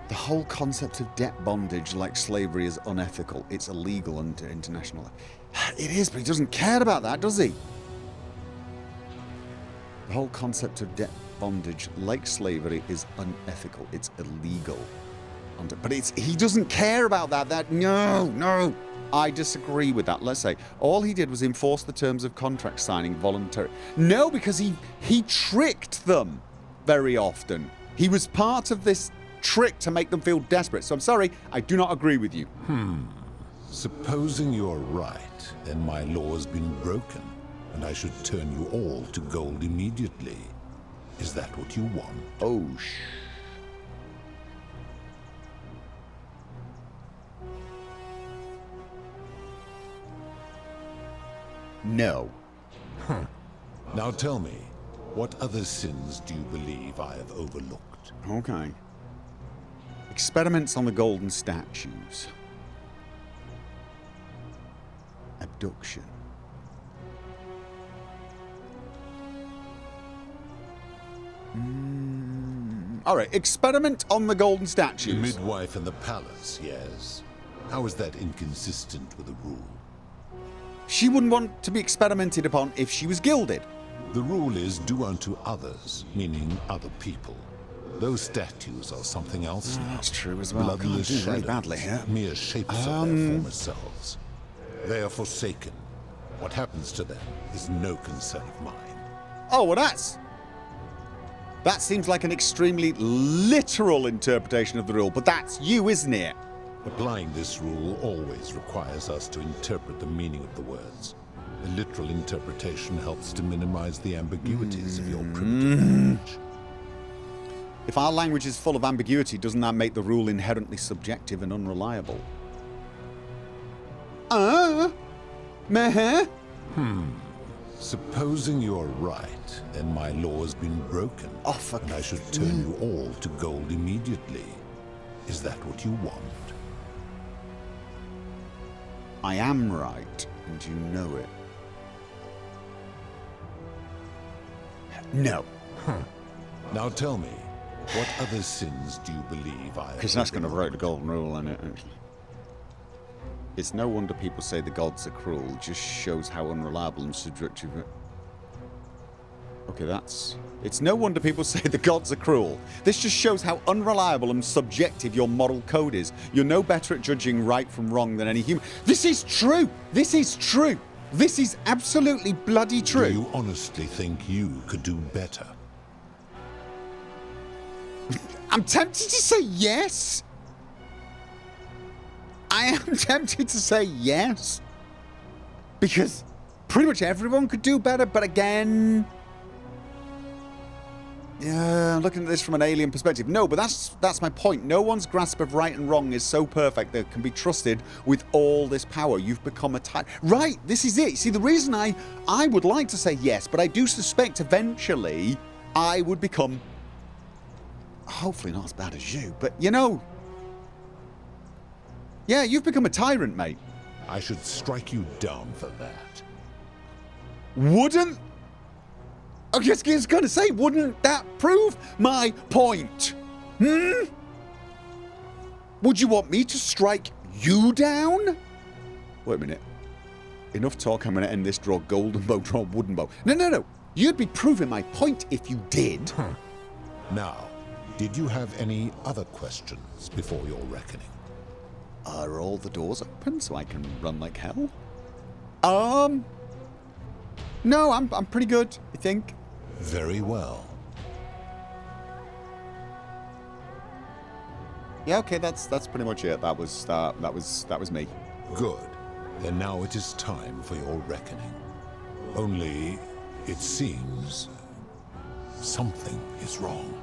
Speaker 1: The whole concept of debt bondage, like slavery, is unethical. It's illegal under international law. It is, but he doesn't care about that, does he? The whole concept of debt bondage, like slavery, is unethical. It's illegal. But he doesn't care about that. No. I disagree with that. Let's say all he did was enforce the terms of contract signing voluntarily. No, because he tricked them very often. He was part of this trick to make them feel desperate. So I'm sorry, I do not agree with you.
Speaker 4: Supposing you're right, then my law has been broken, and I should turn you all to gold immediately. Is that what you want?
Speaker 1: Oh, No.
Speaker 4: Now tell me, what other sins do you believe I have overlooked?
Speaker 1: Okay. Experiments on the golden statues. Abduction. Alright, experiment on the golden statues.
Speaker 4: The midwife in the palace, yes. How is that inconsistent with the rule?
Speaker 1: She wouldn't want to be experimented upon if she was gilded.
Speaker 4: The rule is do unto others, meaning other people. Those statues are something else now.
Speaker 1: That's true as well.
Speaker 4: Bloodless
Speaker 1: Can't do very
Speaker 4: shadows,
Speaker 1: badly here.
Speaker 4: mere shapes of their former selves. They are forsaken. What happens to them is no concern of mine.
Speaker 1: Oh, well that seems like an extremely literal interpretation of the rule, but that's you, isn't it?
Speaker 4: Applying this rule always requires us to interpret the meaning of the words. A literal interpretation helps to minimize the ambiguities of your primitive language.
Speaker 1: If our language is full of ambiguity, doesn't that make the rule inherently subjective and unreliable? Meh?
Speaker 4: Supposing you're right, then my law has been broken, and I should turn you all to gold immediately. Is that what you want?
Speaker 1: I am right, and you know it. No.
Speaker 4: Now tell me, what other sins do you believe I have?
Speaker 1: Because that's going to break the golden rule, isn't it? It's no wonder people say the gods are cruel. It just shows how unreliable and subjective. Okay, that's... It's no wonder people say the gods are cruel. This just shows how unreliable and subjective your moral code is. You're no better at judging right from wrong than any human. This is true! This is true! This is absolutely bloody true.
Speaker 4: Do you honestly think you could do better?
Speaker 1: I'm tempted to say yes. I am tempted to say yes. Because pretty much everyone could do better, but again... Yeah, looking at this from an alien perspective. No, but that's my point. No one's grasp of right and wrong is so perfect that it can be trusted with all this power. You've become a tyrant. Right, this is it. See, the reason I would like to say yes, but I do suspect eventually I would become... Hopefully not as bad as you, but you know... Yeah, you've become a tyrant, mate.
Speaker 4: I should strike you down for that.
Speaker 1: Wouldn't... I was going to say, wouldn't that prove my point? Would you want me to strike you down? Wait a minute. Enough talk, I'm going to end this. Draw golden bow, draw wooden bow. No. You'd be proving my point if you did.
Speaker 4: Now, Did you have any other questions before your reckoning?
Speaker 1: Are all the doors open so I can run like hell? No, I'm pretty good, I think.
Speaker 4: Very well.
Speaker 1: Yeah, okay, that's pretty much it. That was me.
Speaker 4: Good. Then now it is time for your reckoning. Only, it seems, something is wrong.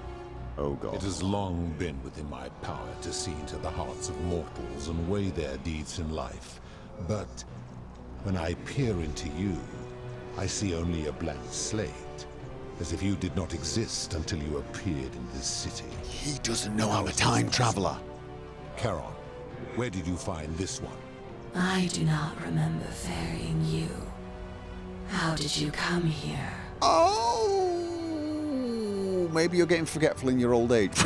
Speaker 1: Oh god.
Speaker 4: It has long been within my power to see into the hearts of mortals and weigh their deeds in life. But when I peer into you, I see only a blank slate, as if you did not exist until you appeared in this city.
Speaker 1: He doesn't know I'm a time traveler.
Speaker 4: Charon, where did you find this one?
Speaker 5: I do not remember ferrying you. How did you come here?
Speaker 1: Oh, maybe you're getting forgetful in your old age.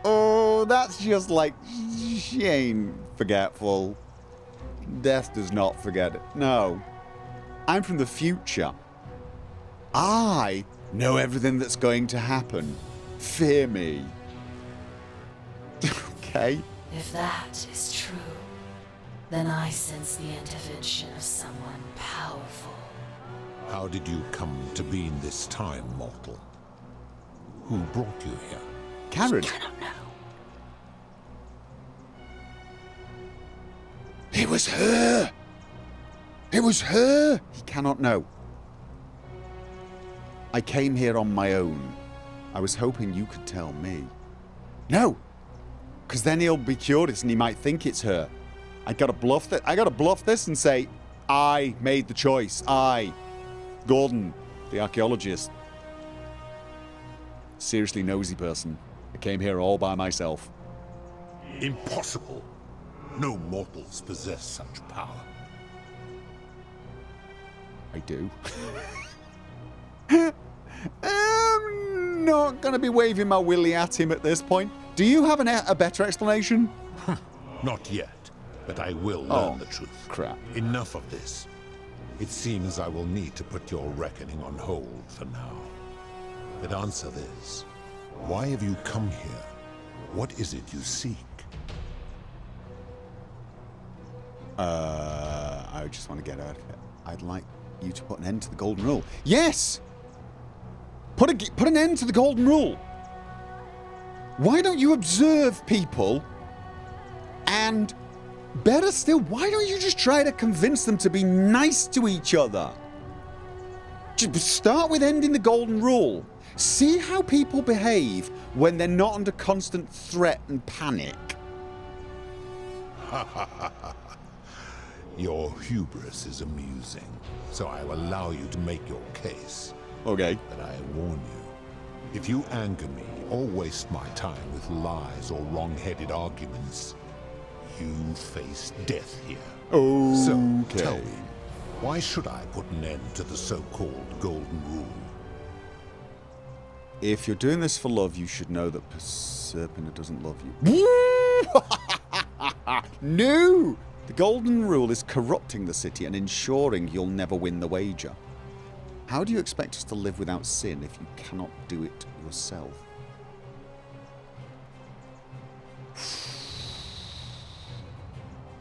Speaker 1: Oh, that's just like, she ain't forgetful. Death does not forget it. No. I'm from the future. I know everything that's going to happen. Fear me. Okay.
Speaker 5: If that is true, then I sense the intervention of someone powerful.
Speaker 4: How did you come to be in this time, mortal? Who brought you here?
Speaker 1: Karen.
Speaker 5: I don't know.
Speaker 1: It was her! It was her! He cannot know. I came here on my own. I was hoping you could tell me. No! Because then he'll be curious and he might think it's her. I gotta bluff this and say, I made the choice. I, Gordon, the archaeologist. Seriously nosy person. I came here all by myself.
Speaker 4: Impossible! No mortals possess such power.
Speaker 1: I do. I'm not going to be waving my willy at him at this point. Do you have a better explanation?
Speaker 4: Not yet, but I will learn the truth.
Speaker 1: Crap.
Speaker 4: Enough of this. It seems I will need to put your reckoning on hold for now. But answer this. Why have you come here? What is it you seek?
Speaker 1: I just want to get out of it. I'd like you to put an end to the golden rule. Yes! Put an end to the golden rule. Why don't you observe people? And better still, why don't you just try to convince them to be nice to each other? Just start with ending the golden rule. See how people behave when they're not under constant threat and panic.
Speaker 4: Your hubris is amusing, so I will allow you to make your case.
Speaker 1: Okay.
Speaker 4: But I warn you, if you anger me or waste my time with lies or wrong-headed arguments, you face death here.
Speaker 1: Okay.
Speaker 4: So, tell me, why should I put an end to the so-called golden rule?
Speaker 1: If you're doing this for love, you should know that Proserpina doesn't love you. No! The golden rule is corrupting the city and ensuring you'll never win the wager. How do you expect us to live without sin if you cannot do it yourself?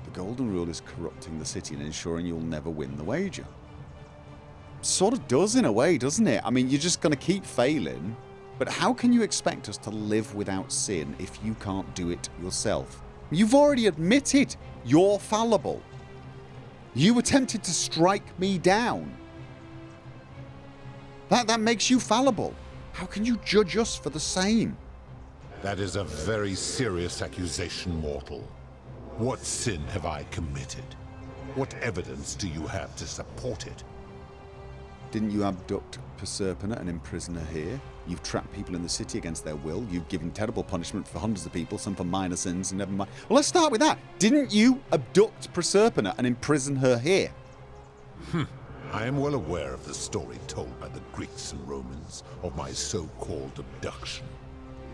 Speaker 1: The golden rule is corrupting the city and ensuring you'll never win the wager. Sort of does in a way, doesn't it? I mean, you're just going to keep failing. But how can you expect us to live without sin if you can't do it yourself? You've already admitted you're fallible. You attempted to strike me down. That makes you fallible. How can you judge us for the same?
Speaker 4: That is a very serious accusation, mortal. What sin have I committed? What evidence do you have to support it?
Speaker 1: Didn't you abduct Proserpina and imprison her here? You've trapped people in the city against their will. You've given terrible punishment for hundreds of people, some for minor sins, and never mind. Well, let's start with that. Didn't you abduct Proserpina and imprison her here?
Speaker 4: I am well aware of the story told by the Greeks and Romans of my so-called abduction.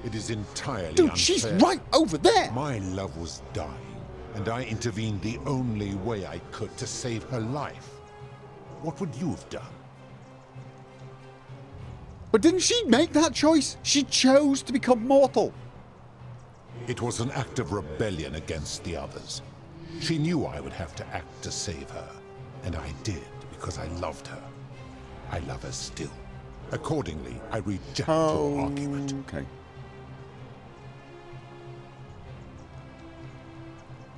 Speaker 4: It is entirely
Speaker 1: Dude,
Speaker 4: unfair.
Speaker 1: she's right over there!
Speaker 4: My love was dying, and I intervened the only way I could to save her life. What would you have done?
Speaker 1: But didn't she make that choice? She chose to become mortal.
Speaker 4: It was an act of rebellion against the others. She knew I would have to act to save her, and I did because I loved her. I love her still. Accordingly, I reject your argument.
Speaker 1: Okay.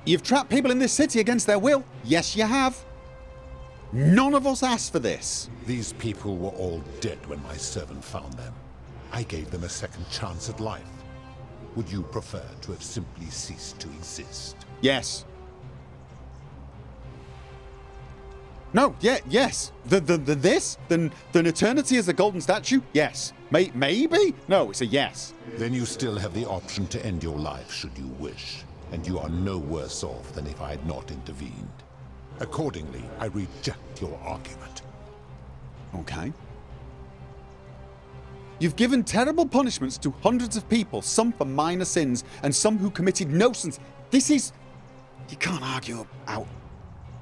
Speaker 1: You've trapped people in this city against their will. Yes, you have. None of us asked for this.
Speaker 4: These people were all dead when my servant found them. I gave them a second chance at life. Would you prefer to have simply ceased to exist?
Speaker 1: Yes. No, yeah, yes. This? Than eternity as a golden statue? Yes. Maybe? No, it's a yes.
Speaker 4: Then you still have the option to end your life should you wish. And you are no worse off than if I had not intervened. Accordingly, I reject your argument.
Speaker 1: Okay. You've given terrible punishments to hundreds of people, some for minor sins, and some who committed no sins. This is... You can't argue out...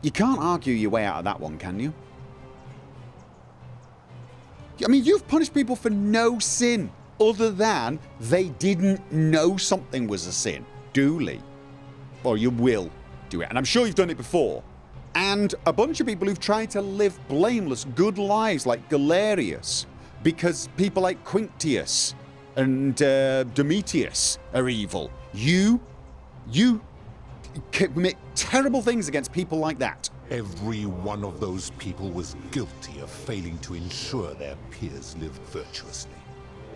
Speaker 1: You can't argue your way out of that one, can you? I mean, you've punished people for no sin, other than they didn't know something was a sin. Duly. Or you will do it. And I'm sure you've done it before. And a bunch of people who've tried to live blameless, good lives like Galerius, because people like Quinctius and Domitius are evil. You commit terrible things against people like that.
Speaker 4: Every one of those people was guilty of failing to ensure their peers lived virtuously.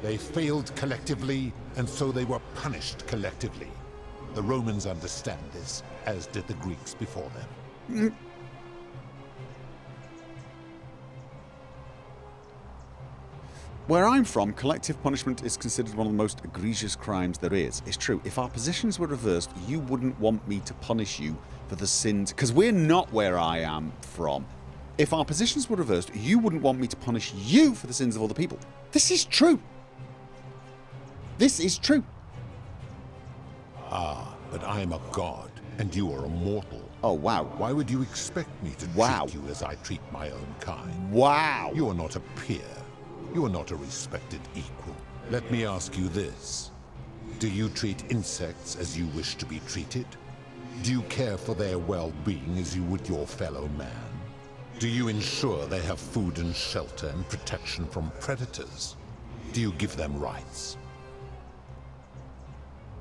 Speaker 4: They failed collectively, and so they were punished collectively. The Romans understand this, as did the Greeks before them.
Speaker 1: Where I'm from, collective punishment is considered one of the most egregious crimes there is. It's true. If our positions were reversed, you wouldn't want me to punish you for the sins... Because we're not where I am from. If our positions were reversed, you wouldn't want me to punish you for the sins of other people. This is true. This is true.
Speaker 4: Ah, but I am a god, and you are a mortal.
Speaker 1: Oh, wow.
Speaker 4: Why would you expect me to treat you as I treat my own kind?
Speaker 1: Wow.
Speaker 4: You are not a peer. You are not a respected equal. Let me ask you this. Do you treat insects as you wish to be treated? Do you care for their well-being as you would your fellow man? Do you ensure they have food and shelter and protection from predators? Do you give them rights?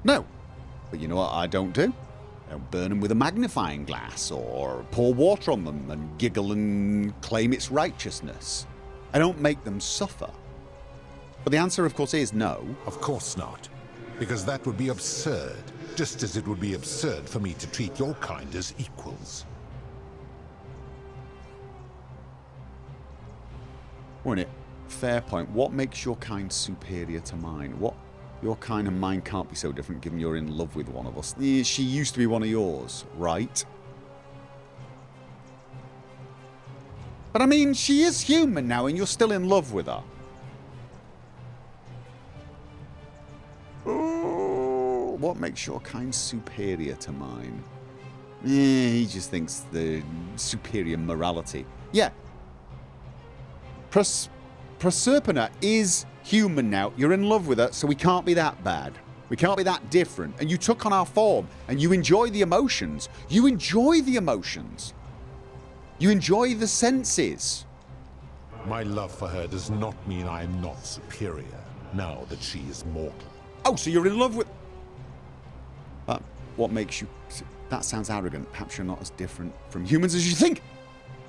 Speaker 1: No. But you know what I don't do? I don't burn them with a magnifying glass or pour water on them and giggle and claim its righteousness. I don't make them suffer. But the answer, of course, is no.
Speaker 4: Of course not. Because that would be absurd. Just as it would be absurd for me to treat your kind as equals.
Speaker 1: Wouldn't it? Fair point. What makes your kind superior to mine? What? Your kind and mine can't be so different given you're in love with one of us. She used to be one of yours, right? But I mean, she is human now and you're still in love with her. Ooh, what makes your kind superior to mine? He just thinks the superior morality. Yeah. Proserpina is human now. You're in love with her, so we can't be that bad. We can't be that different. And you took on our form, and you enjoy the emotions. You enjoy the emotions. You enjoy the senses.
Speaker 4: My love for her does not mean I am not superior, now that she is mortal.
Speaker 1: Oh, so you're in love with... what makes you... That sounds arrogant. Perhaps you're not as different from humans as you think.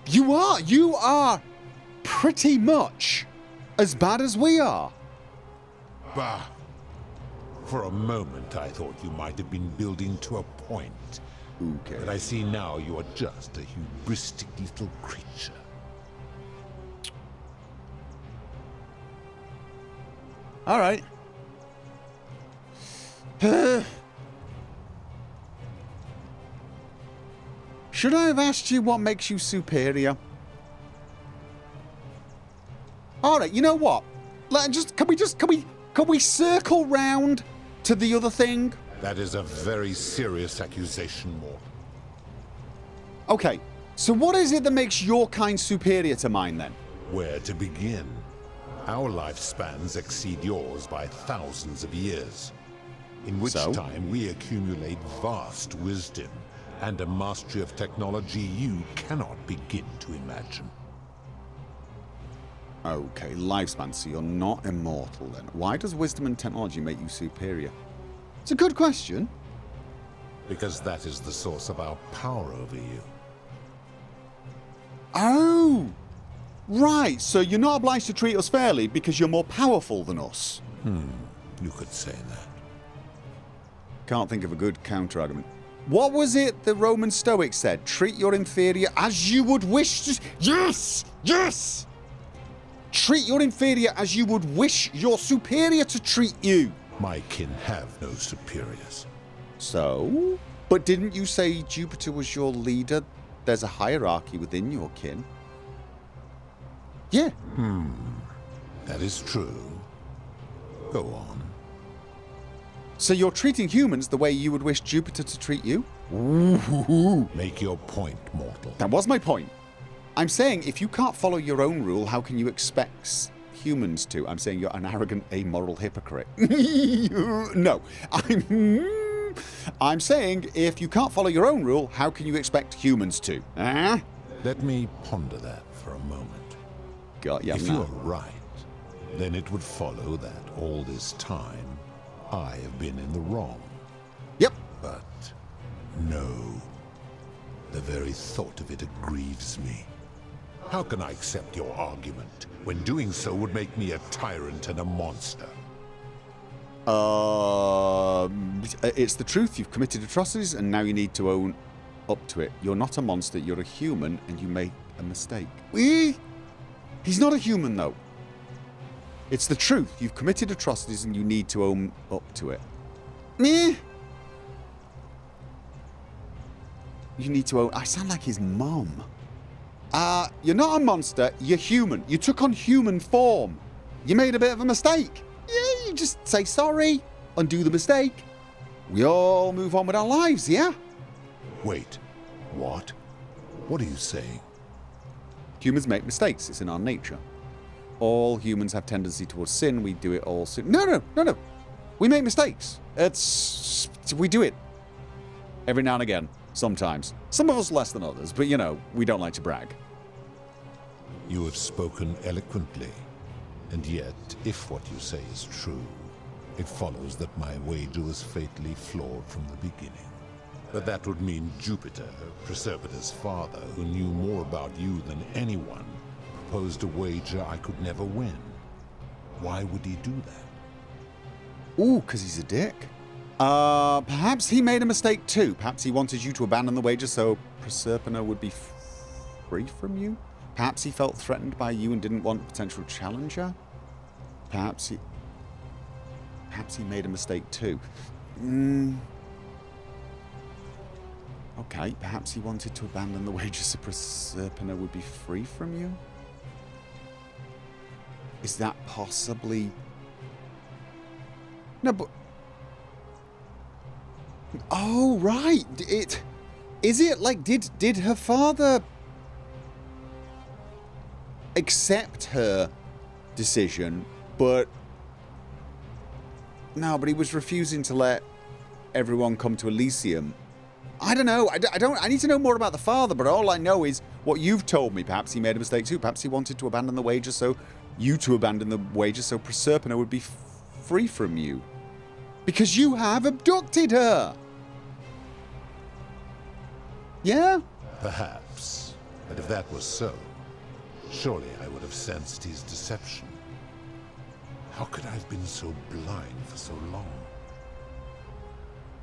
Speaker 1: You are. You are pretty much as bad as we are.
Speaker 4: Bah! For a moment I thought you might have been building to a point.
Speaker 1: Okay.
Speaker 4: But I see now you are just a hubristic little creature.
Speaker 1: All right. Should I have asked you what makes you superior? All right, you know what? Can we circle round to the other thing?
Speaker 4: That is a very serious accusation, Mortal.
Speaker 1: Okay, so what is it that makes your kind superior to mine then?
Speaker 4: Where to begin? Our lifespans exceed yours by thousands of years, in which
Speaker 1: So?
Speaker 4: time we accumulate vast wisdom and a mastery of technology you cannot begin to imagine.
Speaker 1: Okay, lifespan, so you're not immortal then. Why does wisdom and technology make you superior? It's a good question.
Speaker 4: Because that is the source of our power over you.
Speaker 1: Oh! Right, so you're not obliged to treat us fairly because you're more powerful than us.
Speaker 4: You could say that.
Speaker 1: Can't think of a good counter-argument. What was it the Roman Stoics said? Treat your inferior as you would wish to... Yes! Yes! Treat your inferior as you would wish your superior to treat you.
Speaker 4: My kin have no superiors.
Speaker 1: So? But didn't you say Jupiter was your leader? There's a hierarchy within your kin. Yeah.
Speaker 4: That is true. Go on.
Speaker 1: So you're treating humans the way you would wish Jupiter to treat you?
Speaker 4: Make your point, mortal.
Speaker 1: That was my point. I'm saying if you can't follow your own rule, how can you expect humans to? I'm saying you're an arrogant, amoral hypocrite. No. I'm saying if you can't follow your own rule, how can you expect humans to? Huh?
Speaker 4: Let me ponder that for a moment.
Speaker 1: God, yeah,
Speaker 4: If
Speaker 1: no.
Speaker 4: you're right, then it would follow that all this time I have been in the wrong.
Speaker 1: Yep.
Speaker 4: But no. The very thought of it grieves me. How can I accept your argument when doing so would make me a tyrant and a monster?
Speaker 1: It's the truth. You've committed atrocities and now you need to own up to it. You're not a monster, you're a human and you made a mistake. He's not a human though. It's the truth. You've committed atrocities and you need to own up to it. You need to own... I sound like his mum. You're not a monster, you're human. You took on human form. You made a bit of a mistake. Yeah, you just say sorry, undo the mistake. We all move on with our lives, yeah?
Speaker 4: Wait, what? What are you saying?
Speaker 1: Humans make mistakes. It's in our nature. All humans have tendency towards sin. We do it all sin. No. We make mistakes. We do it every now and again. Sometimes. Some of us less than others, but you know, we don't like to brag.
Speaker 4: You have spoken eloquently, and yet, if what you say is true, it follows that my wager was fatally flawed from the beginning. But that would mean Jupiter, Proserpina's father, who knew more about you than anyone, proposed a wager I could never win. Why would he do that?
Speaker 1: Ooh, because he's a dick. Perhaps he made a mistake too. Perhaps he wanted you to abandon the wager so Proserpina would be free from you. Perhaps he felt threatened by you and didn't want a potential challenger. Perhaps he made a mistake too. Okay, perhaps he wanted to abandon the wager so Proserpina would be free from you. Is that possibly... No, but... Oh, right. Is it like, did her father accept her decision, but... No, but he was refusing to let everyone come to Elysium. I don't know. I need to know more about the father, but all I know is what you've told me. Perhaps he made a mistake too. Perhaps he wanted to abandon the wager so Proserpina would be free from you. Because you have abducted her. Yeah?
Speaker 4: Perhaps. But if that was so, surely I would have sensed his deception. How could I have been so blind for so long?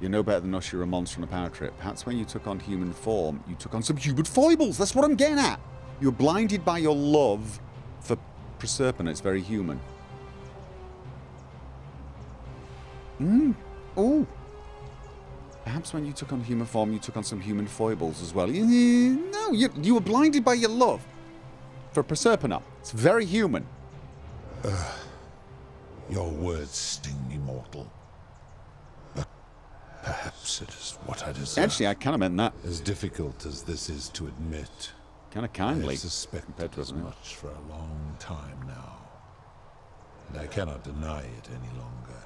Speaker 1: You're no better than us. You're a monster on a power trip. Perhaps when you took on human form, you took on some human foibles. That's what I'm getting at. You're blinded by your love for Proserpina. It's very human. Oh. Perhaps when you took on human form, you took on some human foibles as well. No, you were blinded by your love for Proserpina. It's very human.
Speaker 4: Your words sting me, mortal. But perhaps it is what I deserve.
Speaker 1: Actually, I kind of meant that.
Speaker 4: As difficult as this is to admit,
Speaker 1: Kind of
Speaker 4: I
Speaker 1: kindly.
Speaker 4: have suspected
Speaker 1: compared to
Speaker 4: as
Speaker 1: us, isn't it?
Speaker 4: much for a long time now. and I cannot deny it any longer.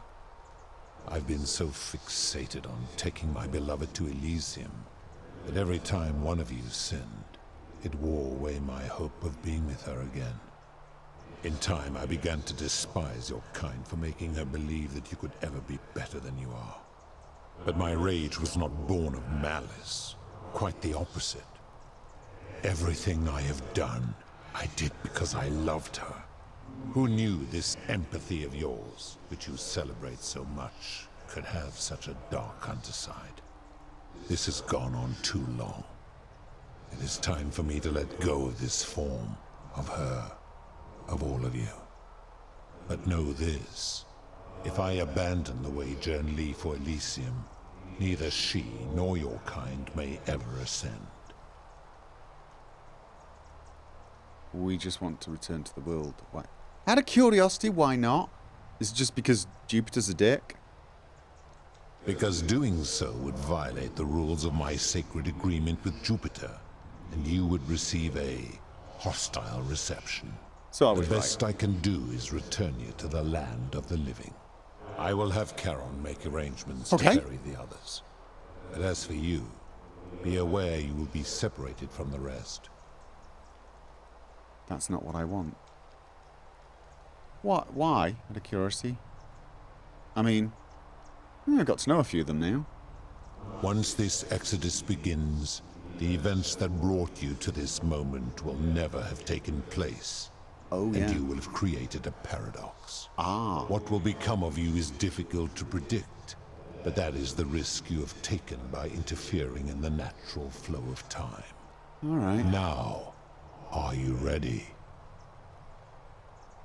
Speaker 4: I've been so fixated on taking my beloved to Elysium that every time one of you sinned, it wore away my hope of being with her again. In time, I began to despise your kind for making her believe that you could ever be better than you are. But my rage was not born of malice, quite the opposite. Everything I have done, I did because I loved her. Who knew this empathy of yours, which you celebrate so much, could have such a dark underside? This has gone on too long. It is time for me to let go of this form, of her, of all of you. But know this, if I abandon the wager and leave for Elysium, neither she nor your kind may ever ascend.
Speaker 1: We just want to return to the world. Why? Out of curiosity, why not? Is it just because Jupiter's a dick?
Speaker 4: Because doing so would violate the rules of my sacred agreement with Jupiter, and you would receive a hostile reception.
Speaker 1: So I was
Speaker 4: the best I can do is return you to the land of the living. I will have Charon make arrangements to carry the others. But as for you, be aware you will be separated from the rest.
Speaker 1: That's not what I want. What? Why? Out of curiosity. I mean, I've got to know a few of them now.
Speaker 4: Once this exodus begins, the events that brought you to this moment will never have taken place.
Speaker 1: Oh, yeah.
Speaker 4: And you will have created a paradox.
Speaker 1: Ah.
Speaker 4: What will become of you is difficult to predict, but that is the risk you have taken by interfering in the natural flow of time.
Speaker 1: All right.
Speaker 4: Now, are you ready?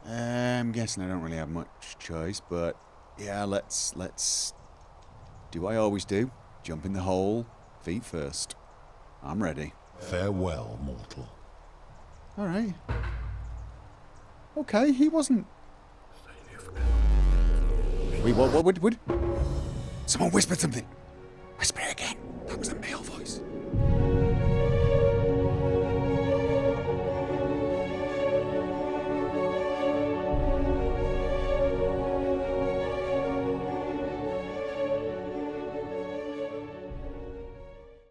Speaker 1: I'm guessing I don't really have much choice, but yeah, let's do what I always do. Jump in the hole, feet first. I'm ready.
Speaker 4: Farewell, mortal.
Speaker 1: All right. Okay, he wasn't. Wait, what? Someone whispered something. Whisper again. That was a myth.